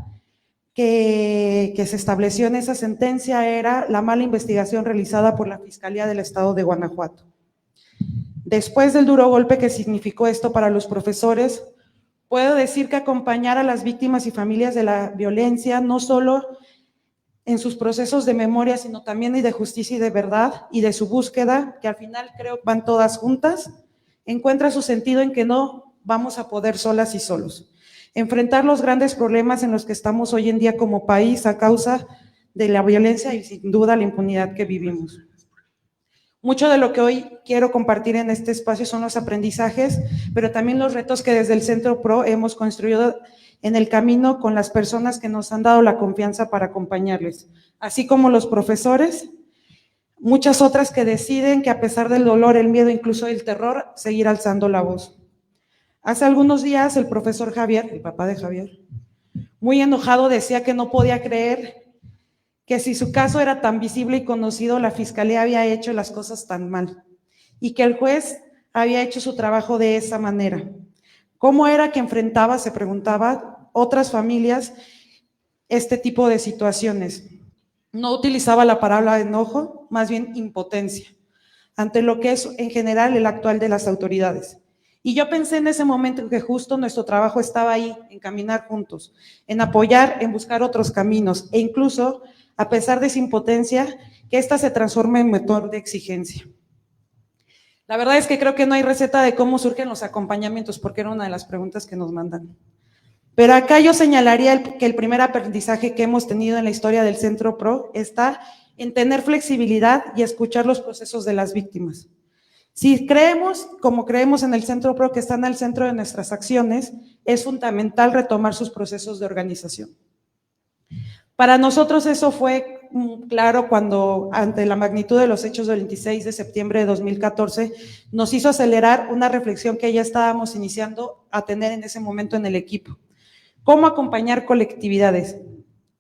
que se estableció en esa sentencia era la mala investigación realizada por la Fiscalía del Estado de Guanajuato. Después del duro golpe que significó esto para los profesores, puedo decir que acompañar a las víctimas y familias de la violencia no solo en sus procesos de memoria, sino también y de justicia y de verdad, y de su búsqueda, que al final creo van todas juntas, encuentra su sentido en que no vamos a poder solas y solos. Enfrentar los grandes problemas en los que estamos hoy en día como país a causa de la violencia y sin duda la impunidad que vivimos. Mucho de lo que hoy quiero compartir en este espacio son los aprendizajes, pero también los retos que desde el Centro PRO hemos construido en el camino con las personas que nos han dado la confianza para acompañarles, así como los profesores, muchas otras que deciden que a pesar del dolor, el miedo, incluso el terror, seguir alzando la voz. Hace algunos días el profesor Javier, el papá de Javier, muy enojado decía que no podía creer que si su caso era tan visible y conocido, la Fiscalía había hecho las cosas tan mal y que el juez había hecho su trabajo de esa manera. ¿Cómo era que enfrentaba, se preguntaba, otras familias este tipo de situaciones? No utilizaba la palabra enojo, más bien impotencia, ante lo que es en general el actual de las autoridades. Y yo pensé en ese momento que justo nuestro trabajo estaba ahí, en caminar juntos, en apoyar, en buscar otros caminos, e incluso, a pesar de esa impotencia, que ésta se transforme en motor de exigencia. La verdad es que creo que no hay receta de cómo surgen los acompañamientos, porque era una de las preguntas que nos mandan. Pero acá yo señalaría que el primer aprendizaje que hemos tenido en la historia del Centro PRO está en tener flexibilidad y escuchar los procesos de las víctimas. Si creemos, como creemos en el Centro PRO, que están al centro de nuestras acciones, es fundamental retomar sus procesos de organización. Para nosotros eso fue claro cuando, ante la magnitud de los hechos del 26 de septiembre de 2014, nos hizo acelerar una reflexión que ya estábamos iniciando a tener en ese momento en el equipo. ¿Cómo acompañar colectividades?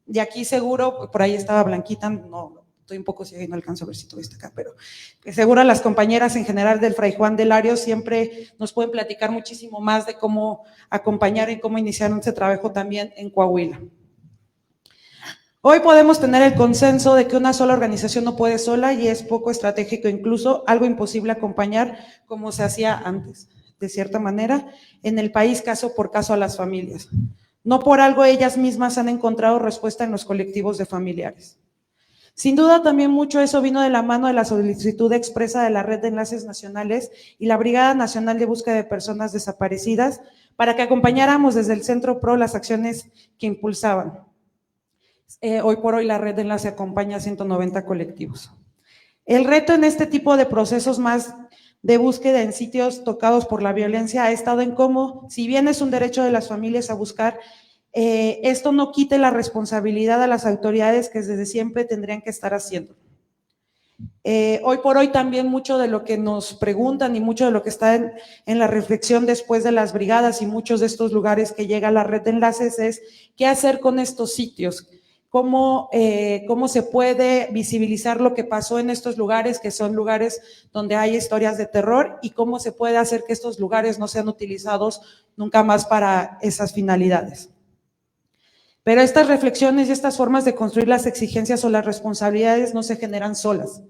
De aquí seguro, por ahí estaba Blanquita, no, estoy un poco ciega y no alcanzo a ver si todo está acá, pero seguro las compañeras en general del Fray Juan del Larios siempre nos pueden platicar muchísimo más de cómo acompañar y cómo iniciaron ese trabajo también en Coahuila. Hoy podemos tener el consenso de que una sola organización no puede sola y es poco estratégico, incluso algo imposible acompañar como se hacía antes, de cierta manera, en el país caso por caso a las familias. No por algo ellas mismas han encontrado respuesta en los colectivos de familiares. Sin duda también mucho eso vino de la mano de la solicitud expresa de la Red de Enlaces Nacionales y la Brigada Nacional de Búsqueda de Personas Desaparecidas para que acompañáramos desde el Centro PRO las acciones que impulsaban. Hoy por hoy la Red de Enlace acompaña a 190 colectivos. El reto en este tipo de procesos más de búsqueda en sitios tocados por la violencia ha estado en cómo, si bien es un derecho de las familias a buscar, esto no quite la responsabilidad a las autoridades que desde siempre tendrían que estar haciendo. Hoy por hoy también mucho de lo que nos preguntan y mucho de lo que está en la reflexión después de las brigadas y muchos de estos lugares que llega la red de enlaces es qué hacer con estos sitios, cómo se puede visibilizar lo que pasó en estos lugares, que son lugares donde hay historias de terror, y cómo se puede hacer que estos lugares no sean utilizados nunca más para esas finalidades. Pero estas reflexiones y estas formas de construir las exigencias o las responsabilidades no se generan solas.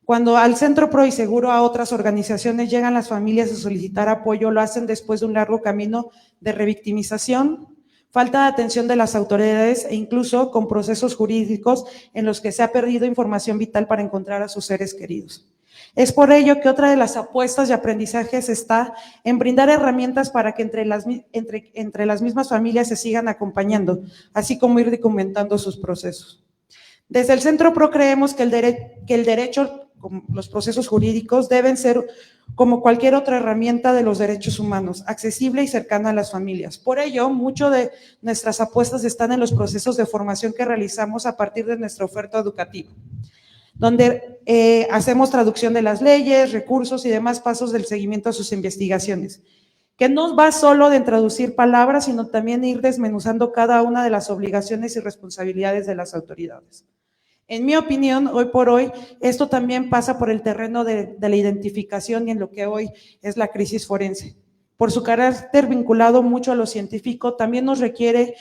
Cuando al Centro Pro y seguro a otras organizaciones llegan las familias a solicitar apoyo, lo hacen después de un largo camino de revictimización, falta de atención de las autoridades e incluso con procesos jurídicos en los que se ha perdido información vital para encontrar a sus seres queridos. Es por ello que otra de las apuestas y aprendizajes está en brindar herramientas para que entre las mismas familias se sigan acompañando, así como ir documentando sus procesos. Desde el Centro Pro creemos que el derecho, como los procesos jurídicos, deben ser como cualquier otra herramienta de los derechos humanos, accesible y cercana a las familias. Por ello, mucho de nuestras apuestas están en los procesos de formación que realizamos a partir de nuestra oferta educativa, donde hacemos traducción de las leyes, recursos y demás pasos del seguimiento a sus investigaciones, que no va solo de traducir palabras, sino también ir desmenuzando cada una de las obligaciones y responsabilidades de las autoridades. En mi opinión, hoy por hoy, esto también pasa por el terreno de la identificación y en lo que hoy es la crisis forense. Por su carácter vinculado mucho a lo científico, también nos requiere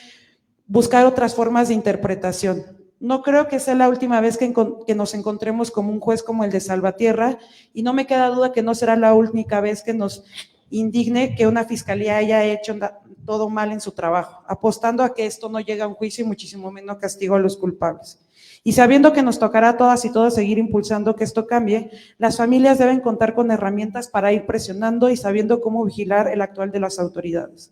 buscar otras formas de interpretación. No creo que sea la última vez que nos encontremos como un juez como el de Salvatierra, y no me queda duda que no será la única vez que nos indigne que una fiscalía haya hecho todo mal en su trabajo, apostando a que esto no llegue a un juicio y muchísimo menos castigo a los culpables. Y sabiendo que nos tocará a todas y todos seguir impulsando que esto cambie, las familias deben contar con herramientas para ir presionando y sabiendo cómo vigilar el actuar de las autoridades.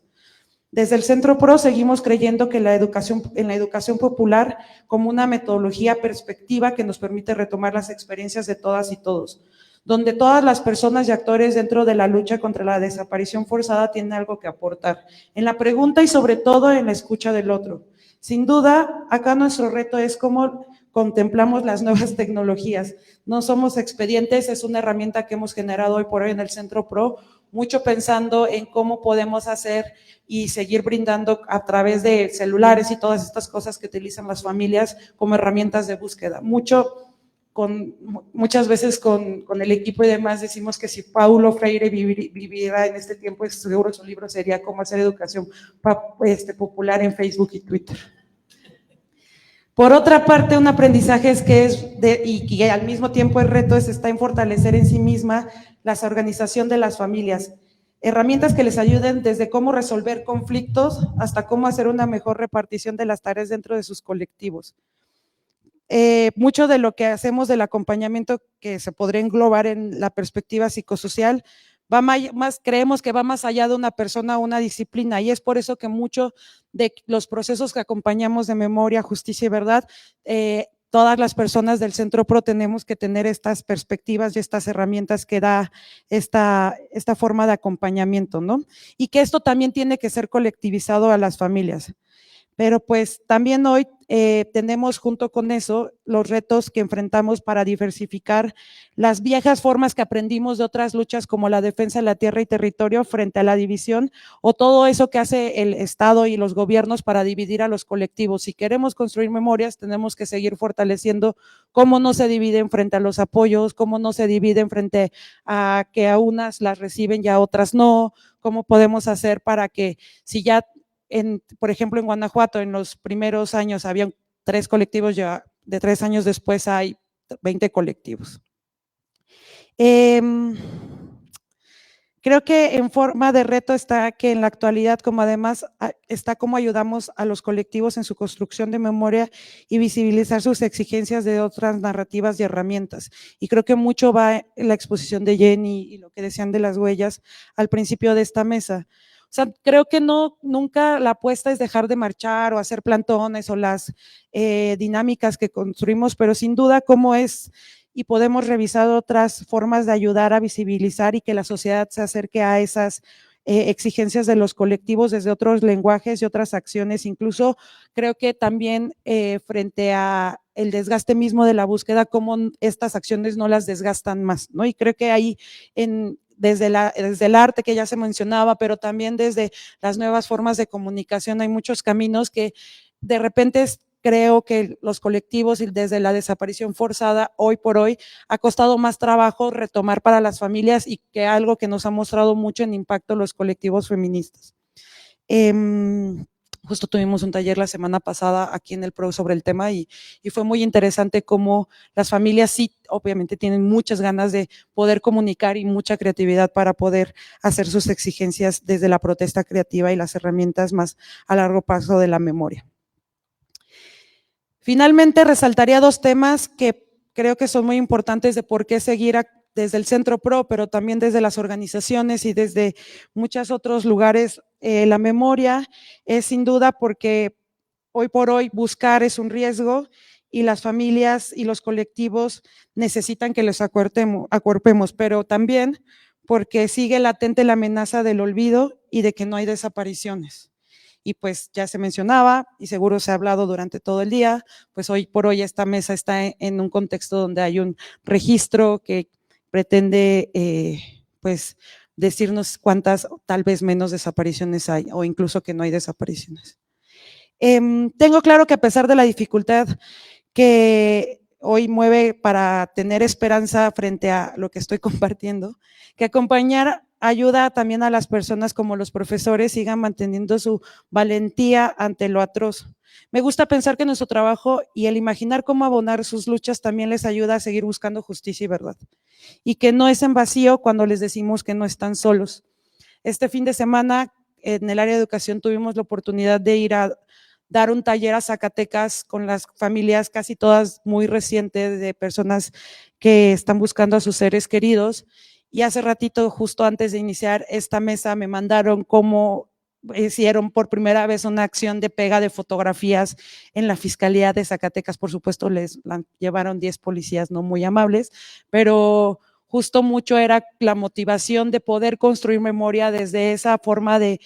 Desde el Centro Pro seguimos creyendo que en la educación popular como una metodología perspectiva que nos permite retomar las experiencias de todas y todos, donde todas las personas y actores dentro de la lucha contra la desaparición forzada tienen algo que aportar, en la pregunta y sobre todo en la escucha del otro. Sin duda, acá nuestro reto es cómo contemplamos las nuevas tecnologías. No somos expedientes, es una herramienta que hemos generado hoy por hoy en el Centro Pro, mucho pensando en cómo podemos hacer y seguir brindando a través de celulares y todas estas cosas que utilizan las familias como herramientas de búsqueda. Muchas veces con el equipo y demás decimos que si Paulo Freire viviera en este tiempo, seguro su libro sería Cómo hacer educación popular en Facebook y Twitter. Por otra parte, un aprendizaje y que al mismo tiempo el reto está en fortalecer en sí misma la organización de las familias. Herramientas que les ayuden desde cómo resolver conflictos hasta cómo hacer una mejor repartición de las tareas dentro de sus colectivos. Mucho de lo que hacemos del acompañamiento, que se podría englobar en la perspectiva psicosocial, creemos que va más allá de una persona o una disciplina, y es por eso que mucho de los procesos que acompañamos de memoria, justicia y verdad, todas las personas del Centro Pro tenemos que tener estas perspectivas y estas herramientas que da esta forma de acompañamiento, ¿no? Y que esto también tiene que ser colectivizado a las familias. Pero pues también hoy tenemos junto con eso los retos que enfrentamos para diversificar las viejas formas que aprendimos de otras luchas como la defensa de la tierra y territorio frente a la división, o todo eso que hace el Estado y los gobiernos para dividir a los colectivos. Si queremos construir memorias, tenemos que seguir fortaleciendo cómo no se dividen frente a los apoyos, cómo no se dividen frente a que a unas las reciben y a otras no, cómo podemos hacer para que si ya por ejemplo, en Guanajuato, en los primeros años habían 3 colectivos, ya de 3 años después hay 20 colectivos. Creo que en forma de reto está que en la actualidad, como además está cómo ayudamos a los colectivos en su construcción de memoria y visibilizar sus exigencias de otras narrativas y herramientas. Y creo que mucho va en la exposición de Jenny y lo que decían de las huellas al principio de esta mesa. O sea, creo que nunca la apuesta es dejar de marchar o hacer plantones o las dinámicas que construimos, pero sin duda cómo es y podemos revisar otras formas de ayudar a visibilizar y que la sociedad se acerque a esas exigencias de los colectivos desde otros lenguajes y otras acciones. Incluso creo que también frente a el desgaste mismo de la búsqueda, cómo estas acciones no las desgastan más, ¿no? Y creo que ahí desde el arte que ya se mencionaba, pero también desde las nuevas formas de comunicación hay muchos caminos que de repente creo que los colectivos y desde la desaparición forzada hoy por hoy ha costado más trabajo retomar para las familias y que algo que nos ha mostrado mucho en impacto los colectivos feministas. Justo tuvimos un taller la semana pasada aquí en el PRO sobre el tema y fue muy interesante cómo las familias sí, obviamente tienen muchas ganas de poder comunicar y mucha creatividad para poder hacer sus exigencias desde la protesta creativa y las herramientas más a largo plazo de la memoria. Finalmente, resaltaría dos temas que creo que son muy importantes de por qué seguir desde el Centro PRO, pero también desde las organizaciones y desde muchos otros lugares. La memoria es sin duda porque hoy por hoy buscar es un riesgo y las familias y los colectivos necesitan que los acuerpemos, pero también porque sigue latente la amenaza del olvido y de que no hay desapariciones. Y pues ya se mencionaba y seguro se ha hablado durante todo el día, pues hoy por hoy esta mesa está en un contexto donde hay un registro que pretende pues decirnos cuántas, tal vez menos desapariciones hay o incluso que no hay desapariciones. Tengo claro que a pesar de la dificultad que hoy mueve para tener esperanza frente a lo que estoy compartiendo, que acompañar ayuda también a las personas como los profesores sigan manteniendo su valentía ante lo atroz. Me gusta pensar que nuestro trabajo y el imaginar cómo abonar sus luchas también les ayuda a seguir buscando justicia y verdad. Y que no es en vacío cuando les decimos que no están solos. Este fin de semana en el área de educación tuvimos la oportunidad de ir a dar un taller a Zacatecas con las familias casi todas muy recientes de personas que están buscando a sus seres queridos. Y hace ratito, justo antes de iniciar esta mesa, me mandaron cómo hicieron por primera vez una acción de pega de fotografías en la Fiscalía de Zacatecas. Por supuesto, les llevaron 10 policías no muy amables, pero justo mucho era la motivación de poder construir memoria desde esa forma de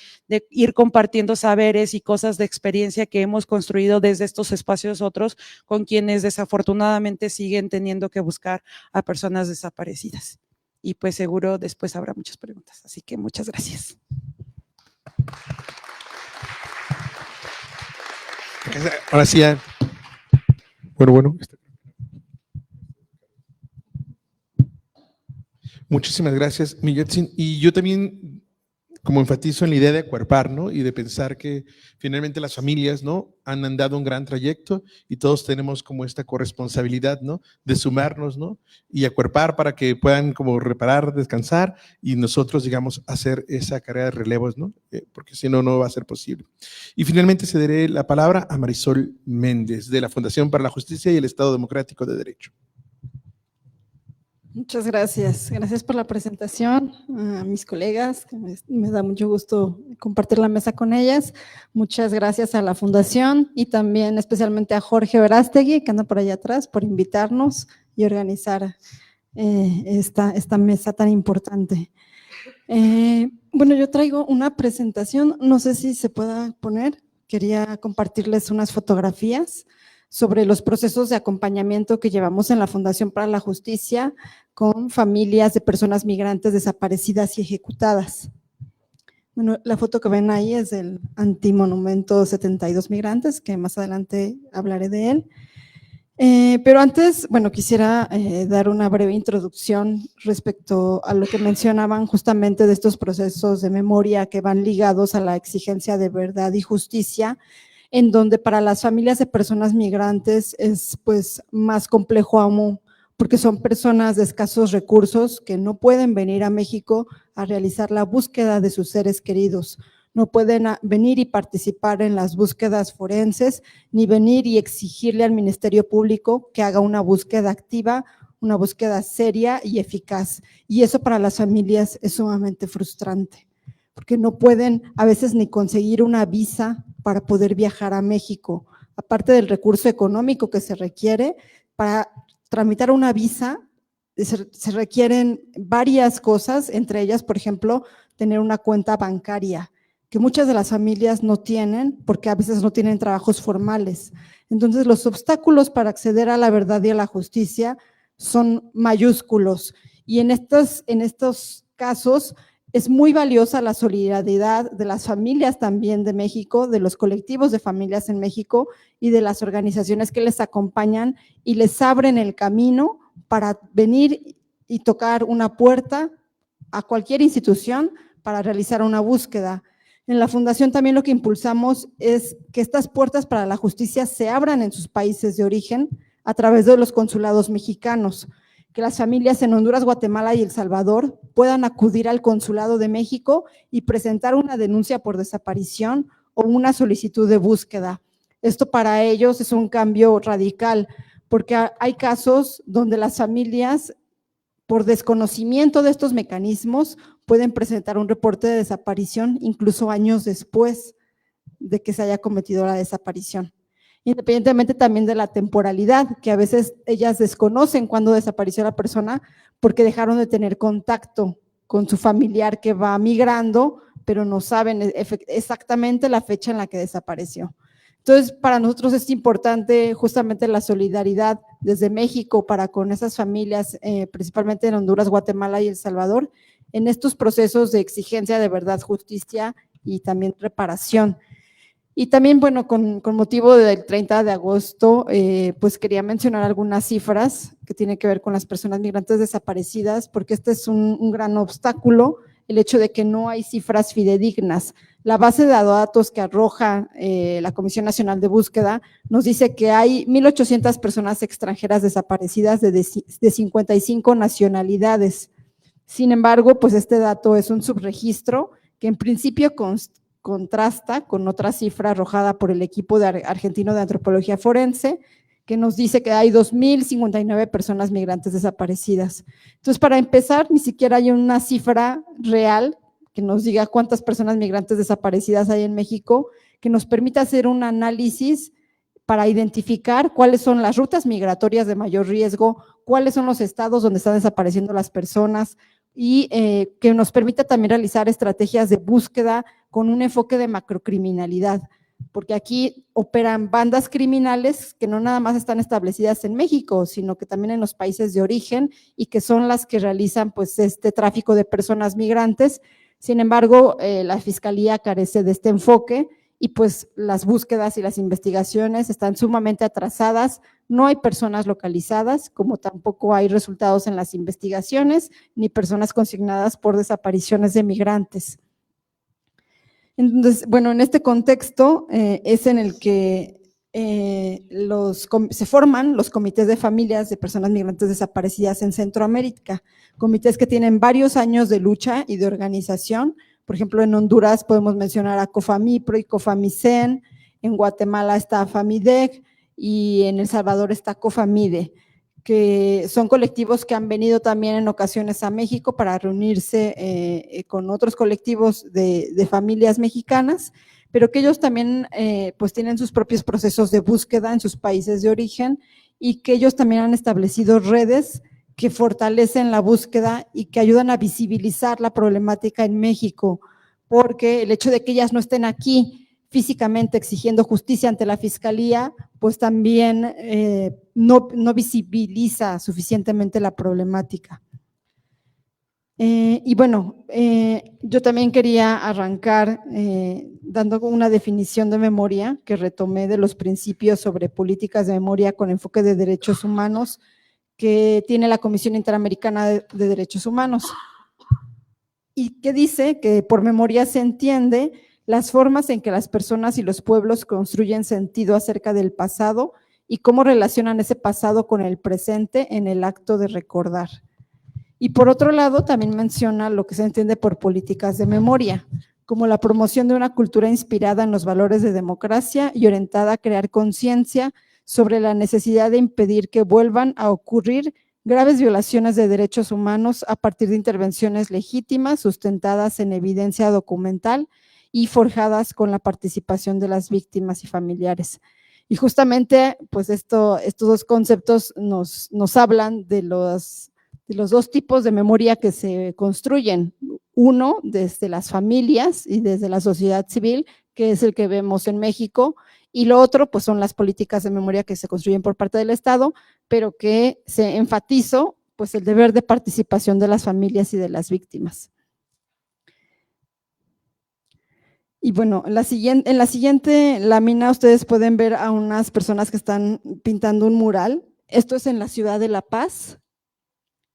ir compartiendo saberes y cosas de experiencia que hemos construido desde estos espacios otros con quienes desafortunadamente siguen teniendo que buscar a personas desaparecidas. Y pues seguro después habrá muchas preguntas. Así que muchas gracias. Ahora sí, bueno. Muchísimas gracias, Miyetzin. Y yo también, como enfatizo en la idea de acuerpar, ¿no? Y de pensar que finalmente las familias, ¿no? Han andado un gran trayecto y todos tenemos como esta corresponsabilidad, ¿no? De sumarnos, ¿no? Y acuerpar para que puedan como reparar, descansar y nosotros, digamos, hacer esa carrera de relevos, ¿no? Porque si no, no va a ser posible. Y finalmente cederé la palabra a Marisol Méndez, de la Fundación para la Justicia y el Estado Democrático de Derecho. Muchas gracias. Gracias por la presentación a mis colegas, que me da mucho gusto compartir la mesa con ellas. Muchas gracias a la Fundación y también especialmente a Jorge Verástegui, que anda por allá atrás, por invitarnos y organizar esta mesa tan importante. Bueno, yo traigo una presentación, no sé si se pueda poner, quería compartirles unas fotografías sobre los procesos de acompañamiento que llevamos en la Fundación para la Justicia con familias de personas migrantes desaparecidas y ejecutadas. Bueno, la foto que ven ahí es del antimonumento 72 migrantes, que más adelante hablaré de él. Pero antes, bueno, quisiera dar una breve introducción respecto a lo que mencionaban justamente de estos procesos de memoria que van ligados a la exigencia de verdad y justicia, en donde para las familias de personas migrantes es pues más complejo aún, porque son personas de escasos recursos que no pueden venir a México a realizar la búsqueda de sus seres queridos, no pueden venir y participar en las búsquedas forenses, ni venir y exigirle al Ministerio Público que haga una búsqueda activa, una búsqueda seria y eficaz, y eso para las familias es sumamente frustrante, porque no pueden a veces ni conseguir una visa para poder viajar a México, aparte del recurso económico que se requiere para tramitar una visa se requieren varias cosas, entre ellas, por ejemplo, tener una cuenta bancaria, que muchas de las familias no tienen porque a veces no tienen trabajos formales. Entonces, los obstáculos para acceder a la verdad y a la justicia son mayúsculos. Y en estos casos es muy valiosa la solidaridad de las familias también de México, de los colectivos de familias en México y de las organizaciones que les acompañan y les abren el camino para venir y tocar una puerta a cualquier institución para realizar una búsqueda. En la Fundación también lo que impulsamos es que estas puertas para la justicia se abran en sus países de origen a través de los consulados mexicanos, que las familias en Honduras, Guatemala y El Salvador puedan acudir al Consulado de México y presentar una denuncia por desaparición o una solicitud de búsqueda. Esto para ellos es un cambio radical, porque hay casos donde las familias, por desconocimiento de estos mecanismos, pueden presentar un reporte de desaparición incluso años después de que se haya cometido la desaparición. Independientemente también de la temporalidad, que a veces ellas desconocen cuándo desapareció la persona porque dejaron de tener contacto con su familiar que va migrando, pero no saben exactamente la fecha en la que desapareció. Entonces, para nosotros es importante justamente la solidaridad desde México para con esas familias, principalmente en Honduras, Guatemala y El Salvador, en estos procesos de exigencia de verdad, justicia y también reparación. Y también, bueno, con motivo del 30 de agosto, pues quería mencionar algunas cifras que tienen que ver con las personas migrantes desaparecidas, porque este es un gran obstáculo, el hecho de que no hay cifras fidedignas. La base de datos que arroja la Comisión Nacional de Búsqueda nos dice que hay 1,800 personas extranjeras desaparecidas de 55 nacionalidades. Sin embargo, pues este dato es un subregistro que en principio contrasta con otra cifra arrojada por el equipo argentino de antropología forense, que nos dice que hay 2,059 personas migrantes desaparecidas. Entonces, para empezar, ni siquiera hay una cifra real que nos diga cuántas personas migrantes desaparecidas hay en México, que nos permita hacer un análisis para identificar cuáles son las rutas migratorias de mayor riesgo, cuáles son los estados donde están desapareciendo las personas y que nos permita también realizar estrategias de búsqueda con un enfoque de macrocriminalidad, porque aquí operan bandas criminales que no nada más están establecidas en México, sino que también en los países de origen y que son las que realizan pues este tráfico de personas migrantes. Sin embargo, la Fiscalía carece de este enfoque y pues las búsquedas y las investigaciones están sumamente atrasadas, no hay personas localizadas, como tampoco hay resultados en las investigaciones, ni personas consignadas por desapariciones de migrantes. Entonces, bueno, en este contexto es en el que se forman los comités de familias de personas migrantes desaparecidas en Centroamérica, comités que tienen varios años de lucha y de organización. Por ejemplo, en Honduras podemos mencionar a COFAMIPRO y COFAMICEN, en Guatemala está FAMIDEC y en El Salvador está COFAMIDE, que son colectivos que han venido también en ocasiones a México para reunirse con otros colectivos de familias mexicanas, pero que ellos también pues tienen sus propios procesos de búsqueda en sus países de origen y que ellos también han establecido redes que fortalecen la búsqueda y que ayudan a visibilizar la problemática en México, porque el hecho de que ellas no estén aquí físicamente exigiendo justicia ante la Fiscalía, pues también no visibiliza suficientemente la problemática. Y bueno, yo también quería arrancar dando una definición de memoria que retomé de los principios sobre políticas de memoria con enfoque de derechos humanos que tiene la Comisión Interamericana de Derechos Humanos, y que dice que por memoria se entiende las formas en que las personas y los pueblos construyen sentido acerca del pasado y cómo relacionan ese pasado con el presente en el acto de recordar. Y por otro lado, también menciona lo que se entiende por políticas de memoria, como la promoción de una cultura inspirada en los valores de democracia y orientada a crear conciencia sobre la necesidad de impedir que vuelvan a ocurrir graves violaciones de derechos humanos a partir de intervenciones legítimas, sustentadas en evidencia documental y forjadas con la participación de las víctimas y familiares. Y justamente, pues estos dos conceptos nos hablan de los dos tipos de memoria que se construyen. Uno, desde las familias y desde la sociedad civil, que es el que vemos en México, y lo otro, pues son las políticas de memoria que se construyen por parte del Estado, pero que se enfatizó, pues el deber de participación de las familias y de las víctimas. Y bueno, en la siguiente lámina ustedes pueden ver a unas personas que están pintando un mural. Esto es en la ciudad de La Paz,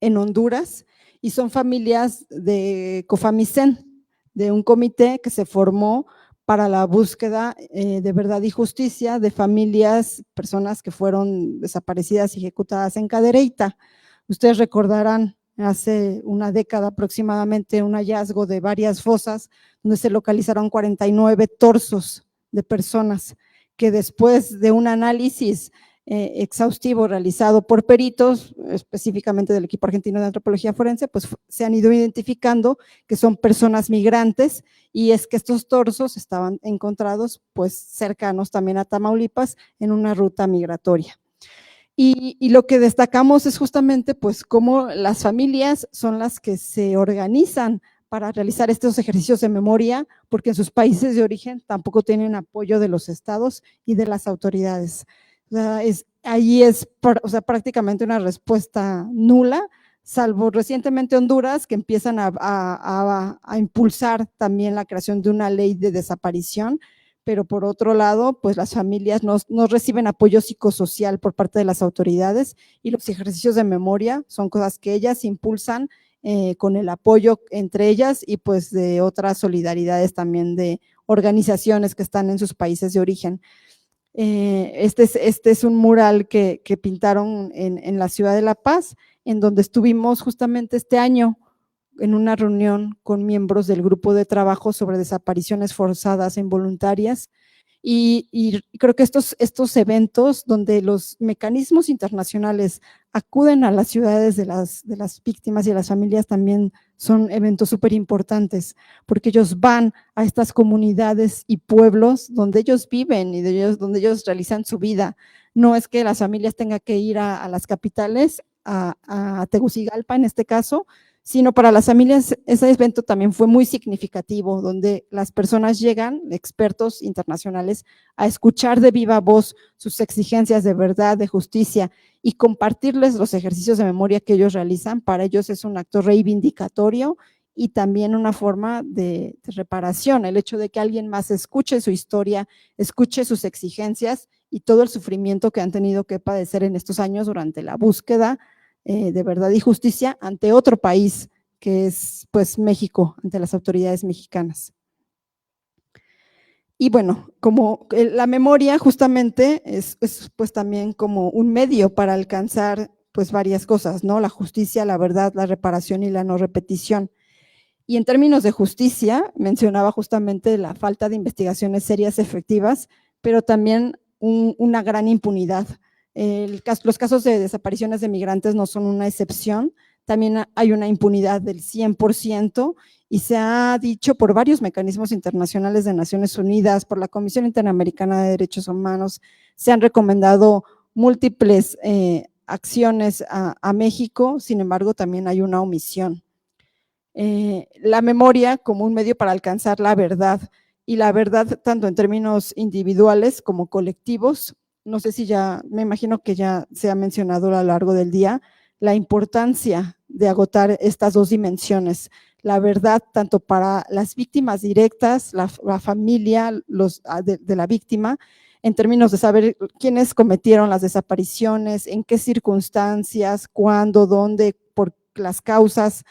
en Honduras, y son familias de Cofamicén, de un comité que se formó para la búsqueda de verdad y justicia de familias, personas que fueron desaparecidas y ejecutadas en Cadereyta. Ustedes recordarán hace una década aproximadamente un hallazgo de varias fosas donde se localizaron 49 torsos de personas que después de un análisis exhaustivo realizado por peritos, específicamente del equipo argentino de antropología forense, pues se han ido identificando que son personas migrantes, y es que estos torsos estaban encontrados pues cercanos también a Tamaulipas en una ruta migratoria. Y lo que destacamos es justamente pues cómo las familias son las que se organizan para realizar estos ejercicios de memoria, porque en sus países de origen tampoco tienen apoyo de los estados y de las autoridades. O sea, ahí es prácticamente una respuesta nula, salvo recientemente Honduras, que empiezan a impulsar también la creación de una ley de desaparición, pero por otro lado, pues las familias no reciben apoyo psicosocial por parte de las autoridades, y los ejercicios de memoria son cosas que ellas impulsan con el apoyo entre ellas y pues de otras solidaridades también de organizaciones que están en sus países de origen. Este es un mural que pintaron en la ciudad de La Paz, en donde estuvimos justamente este año en una reunión con miembros del grupo de trabajo sobre desapariciones forzadas e involuntarias, y creo que estos eventos donde los mecanismos internacionales acuden a las ciudades de las víctimas y a las familias también son eventos súper importantes, porque ellos van a estas comunidades y pueblos donde ellos viven y donde ellos realizan su vida. No es que las familias tengan que ir a las capitales, a Tegucigalpa en este caso, sino para las familias ese evento también fue muy significativo, donde las personas llegan, expertos internacionales, a escuchar de viva voz sus exigencias de verdad, de justicia, y compartirles los ejercicios de memoria que ellos realizan. Para ellos es un acto reivindicatorio y también una forma de reparación, el hecho de que alguien más escuche su historia, escuche sus exigencias y todo el sufrimiento que han tenido que padecer en estos años durante la búsqueda de verdad y justicia ante otro país, que es pues México, ante las autoridades mexicanas. Y bueno, como la memoria justamente es pues también como un medio para alcanzar pues varias cosas, ¿no? La justicia, la verdad, la reparación y la no repetición. Y en términos de justicia, mencionaba justamente la falta de investigaciones serias efectivas, pero también una gran impunidad. Los casos de desapariciones de migrantes no son una excepción, también hay una impunidad del 100%, y se ha dicho por varios mecanismos internacionales de Naciones Unidas, por la Comisión Interamericana de Derechos Humanos, se han recomendado múltiples acciones a México, sin embargo también hay una omisión. La memoria como un medio para alcanzar la verdad, y la verdad tanto en términos individuales como colectivos. No sé si ya, me imagino que ya se ha mencionado a lo largo del día, la importancia de agotar estas dos dimensiones, la verdad tanto para las víctimas directas, la familia de la víctima, en términos de saber quiénes cometieron las desapariciones, en qué circunstancias, cuándo, dónde, por las causas,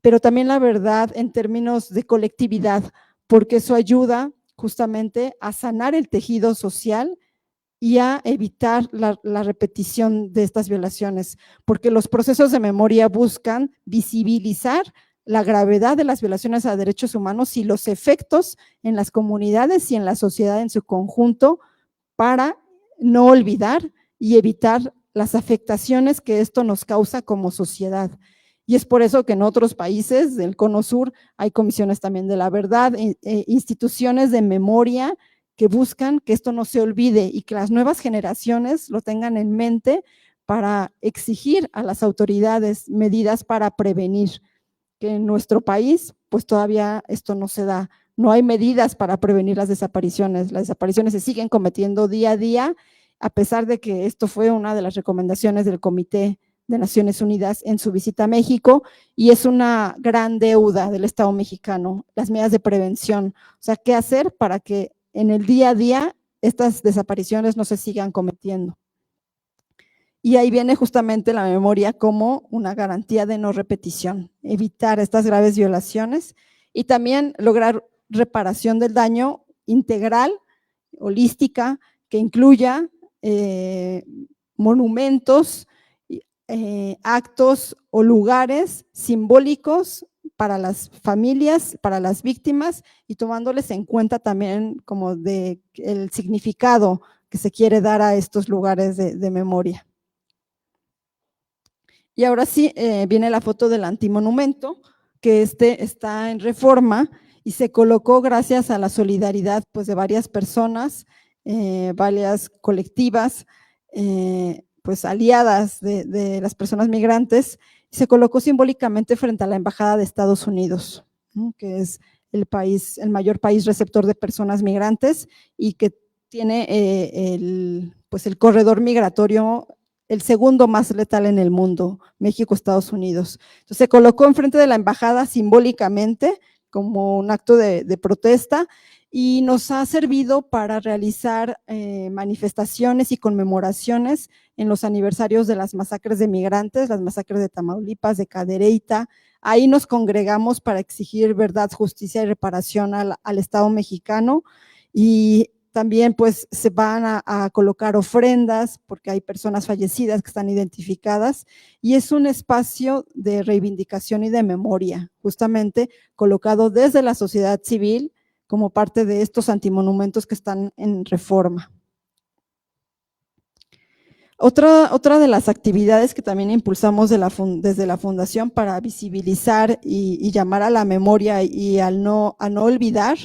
pero también la verdad en términos de colectividad, porque eso ayuda justamente a sanar el tejido social y a evitar la repetición de estas violaciones, porque los procesos de memoria buscan visibilizar la gravedad de las violaciones a derechos humanos y los efectos en las comunidades y en la sociedad en su conjunto, para no olvidar y evitar las afectaciones que esto nos causa como sociedad. Y es por eso que en otros países del Cono Sur hay comisiones también de la verdad, instituciones de memoria que buscan que esto no se olvide y que las nuevas generaciones lo tengan en mente para exigir a las autoridades medidas para prevenir, que en nuestro país pues todavía esto no se da. No hay medidas para prevenir las desapariciones se siguen cometiendo día a día, a pesar de que esto fue una de las recomendaciones del Comité de Naciones Unidas en su visita a México, y es una gran deuda del Estado mexicano, las medidas de prevención. O sea, ¿qué hacer para que en el día a día estas desapariciones no se sigan cometiendo? Y ahí viene justamente la memoria como una garantía de no repetición, evitar estas graves violaciones y también lograr reparación del daño integral, holística, que incluya monumentos, actos o lugares simbólicos para las familias, para las víctimas, y tomándoles en cuenta también como de el significado que se quiere dar a estos lugares de memoria. Y ahora sí, viene la foto del antimonumento, que está en Reforma y se colocó gracias a la solidaridad pues, de varias personas, varias colectivas, pues aliadas de las personas migrantes, y se colocó simbólicamente frente a la Embajada de Estados Unidos, ¿no? Que es el mayor país receptor de personas migrantes y que tiene el corredor migratorio el segundo más letal en el mundo, México, Estados Unidos. Entonces se colocó enfrente de la embajada simbólicamente como un acto de protesta y nos ha servido para realizar manifestaciones y conmemoraciones en los aniversarios de las masacres de migrantes, las masacres de Tamaulipas, de Cadereyta. Ahí nos congregamos para exigir verdad, justicia y reparación al Estado mexicano, y también pues se van a colocar ofrendas porque hay personas fallecidas que están identificadas, y es un espacio de reivindicación y de memoria, justamente colocado desde la sociedad civil como parte de estos antimonumentos que están en Reforma. Otra de las actividades que también impulsamos desde la Fundación para visibilizar y llamar a la memoria y a no olvidar,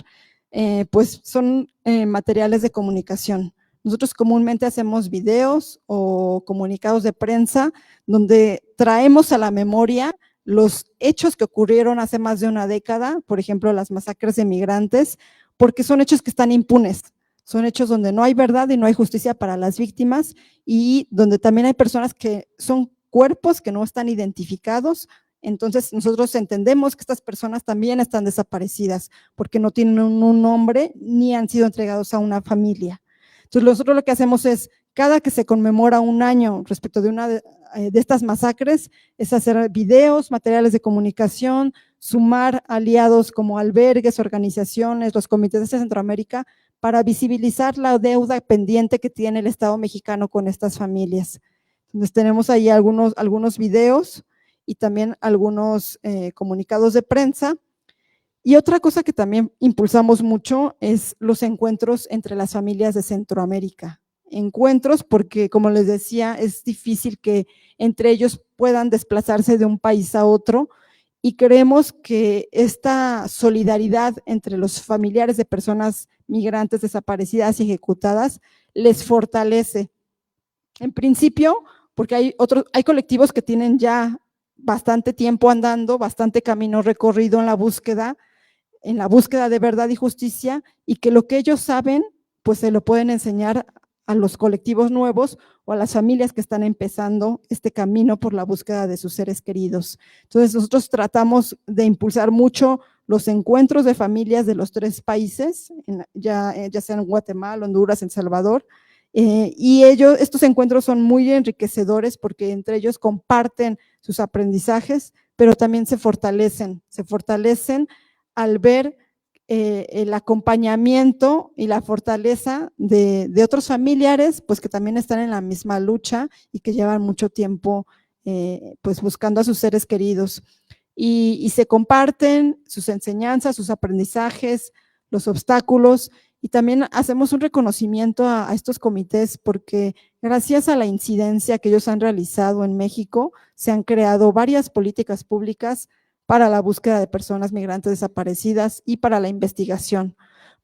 pues son materiales de comunicación. Nosotros comúnmente hacemos videos o comunicados de prensa donde traemos a la memoria los hechos que ocurrieron hace más de una década, por ejemplo, las masacres de migrantes, porque son hechos que están impunes, son hechos donde no hay verdad y no hay justicia para las víctimas, y donde también hay personas que son cuerpos que no están identificados. Entonces nosotros entendemos que estas personas también están desaparecidas porque no tienen un nombre ni han sido entregados a una familia. Entonces nosotros lo que hacemos es, cada que se conmemora un año respecto de una de estas masacres, es hacer videos, materiales de comunicación, sumar aliados como albergues, organizaciones, los comités de Centroamérica, para visibilizar la deuda pendiente que tiene el Estado mexicano con estas familias. Entonces tenemos ahí algunos videos y también algunos comunicados de prensa. Y otra cosa que también impulsamos mucho es los encuentros entre las familias de Centroamérica. Encuentros porque, como les decía, es difícil que entre ellos puedan desplazarse de un país a otro, y creemos que esta solidaridad entre los familiares de personas migrantes desaparecidas y ejecutadas les fortalece. En principio, porque hay colectivos que tienen ya bastante tiempo andando, bastante camino recorrido en la búsqueda de verdad y justicia, y que lo que ellos saben, pues se lo pueden enseñar a los colectivos nuevos o a las familias que están empezando este camino por la búsqueda de sus seres queridos. Entonces nosotros tratamos de impulsar mucho los encuentros de familias de los 3 países, ya sea en Guatemala, Honduras, El Salvador, y estos encuentros son muy enriquecedores porque entre ellos comparten sus aprendizajes, pero también se fortalecen al ver el acompañamiento y la fortaleza de otros familiares, pues que también están en la misma lucha y que llevan mucho tiempo pues buscando a sus seres queridos, y se comparten sus enseñanzas, sus aprendizajes, los obstáculos, y también hacemos un reconocimiento a estos comités porque gracias a la incidencia que ellos han realizado en México, se han creado varias políticas públicas para la búsqueda de personas migrantes desaparecidas y para la investigación,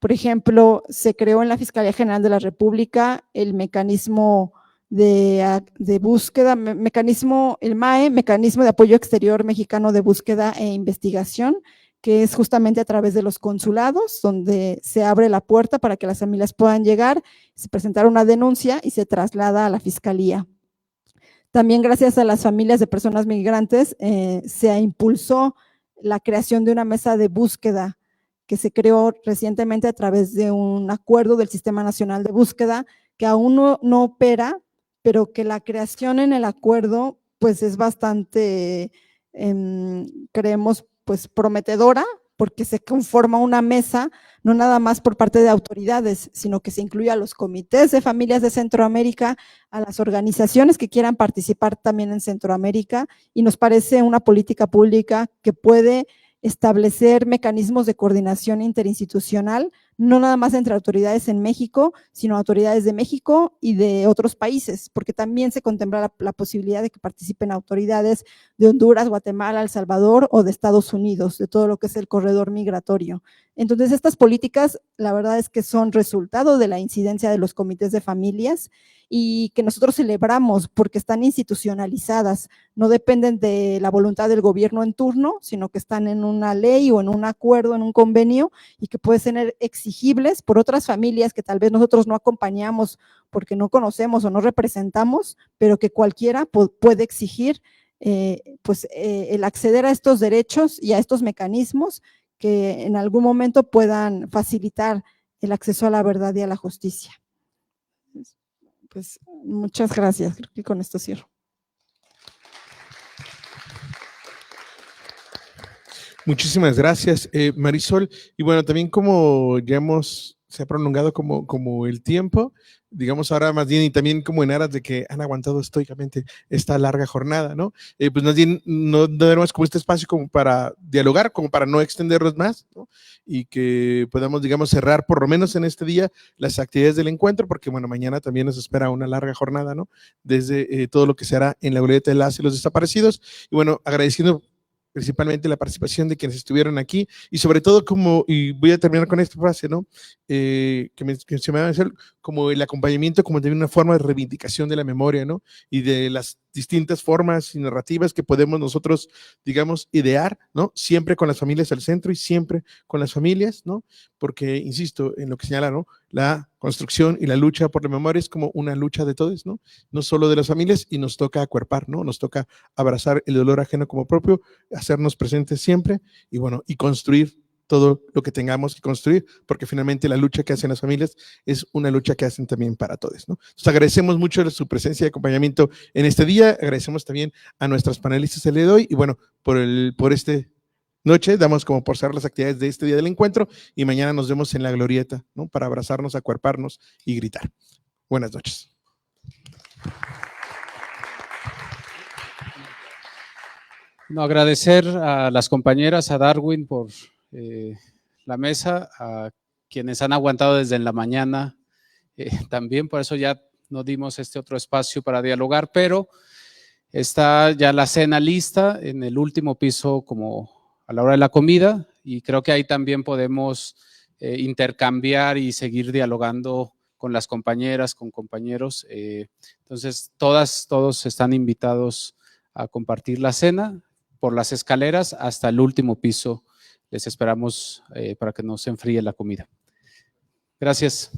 Por ejemplo, se creó en la Fiscalía General de la República el mecanismo de búsqueda, el MAE, Mecanismo de Apoyo Exterior Mexicano de Búsqueda e Investigación, que es justamente a través de los consulados, donde se abre la puerta para que las familias puedan llegar, se presenta una denuncia y se traslada a la Fiscalía. También gracias a las familias de personas migrantes se impulsó la creación de una mesa de búsqueda que se creó recientemente a través de un acuerdo del Sistema Nacional de Búsqueda que aún no opera, pero que la creación en el acuerdo pues es bastante, creemos, pues prometedora, porque se conforma una mesa, no nada más por parte de autoridades, sino que se incluye a los comités de familias de Centroamérica, a las organizaciones que quieran participar también en Centroamérica, y nos parece una política pública que puede establecer mecanismos de coordinación interinstitucional, no nada más entre autoridades en México, sino autoridades de México y de otros países, porque también se contempla la posibilidad de que participen autoridades de Honduras, Guatemala, El Salvador o de Estados Unidos, de todo lo que es el corredor migratorio. Entonces, estas políticas, la verdad es que son resultado de la incidencia de los comités de familias y que nosotros celebramos porque están institucionalizadas, no dependen de la voluntad del gobierno en turno, sino que están en una ley o en un acuerdo, en un convenio, y que pueden ser exigibles por otras familias que tal vez nosotros no acompañamos porque no conocemos o no representamos, pero que cualquiera puede exigir el acceder a estos derechos y a estos mecanismos que en algún momento puedan facilitar el acceso a la verdad y a la justicia. Pues muchas gracias, creo que con esto cierro. Muchísimas gracias, Marisol. Y bueno, también como ya se ha prolongado como el tiempo, digamos ahora más bien, y también como en aras de que han aguantado estoicamente esta larga jornada, ¿no? Pues más bien no daremos como este espacio como para dialogar, como para no extendernos más, ¿no? Y que podamos, digamos, cerrar por lo menos en este día las actividades del encuentro, porque bueno, mañana también nos espera una larga jornada, ¿no? Desde todo lo que se hará en la glorieta de las y los desaparecidos. Y bueno, agradeciendo principalmente la participación de quienes estuvieron aquí y sobre todo y voy a terminar con esta frase, ¿no? Que se me va a hacer como el acompañamiento, como también una forma de reivindicación de la memoria, ¿no? Y de las distintas formas y narrativas que podemos nosotros, digamos, idear, ¿no? Siempre con las familias al centro y siempre con las familias, ¿no? Porque, insisto, en lo que señala, ¿no? La construcción y la lucha por la memoria es como una lucha de todos, ¿no? No solo de las familias, y nos toca acuerpar, ¿no? Nos toca abrazar el dolor ajeno como propio, hacernos presentes siempre y bueno, y construir todo lo que tengamos que construir, porque finalmente la lucha que hacen las familias es una lucha que hacen también para todos, ¿no? Entonces agradecemos mucho su presencia y acompañamiento en este día, agradecemos también a nuestras panelistas el día de hoy y bueno, por esta noche damos como por cerrar las actividades de este día del encuentro y mañana nos vemos en la glorieta, ¿no? Para abrazarnos, acuerparnos y gritar. Buenas noches. No, agradecer a las compañeras, a Darwin por la mesa, a quienes han aguantado desde la mañana, también por eso ya nos dimos este otro espacio para dialogar, pero está ya la cena lista en el último piso como a la hora de la comida y creo que ahí también podemos intercambiar y seguir dialogando con las compañeras, con compañeros. Entonces, todos están invitados a compartir la cena por las escaleras hasta el último piso. Les esperamos para que no se enfríe la comida. Gracias.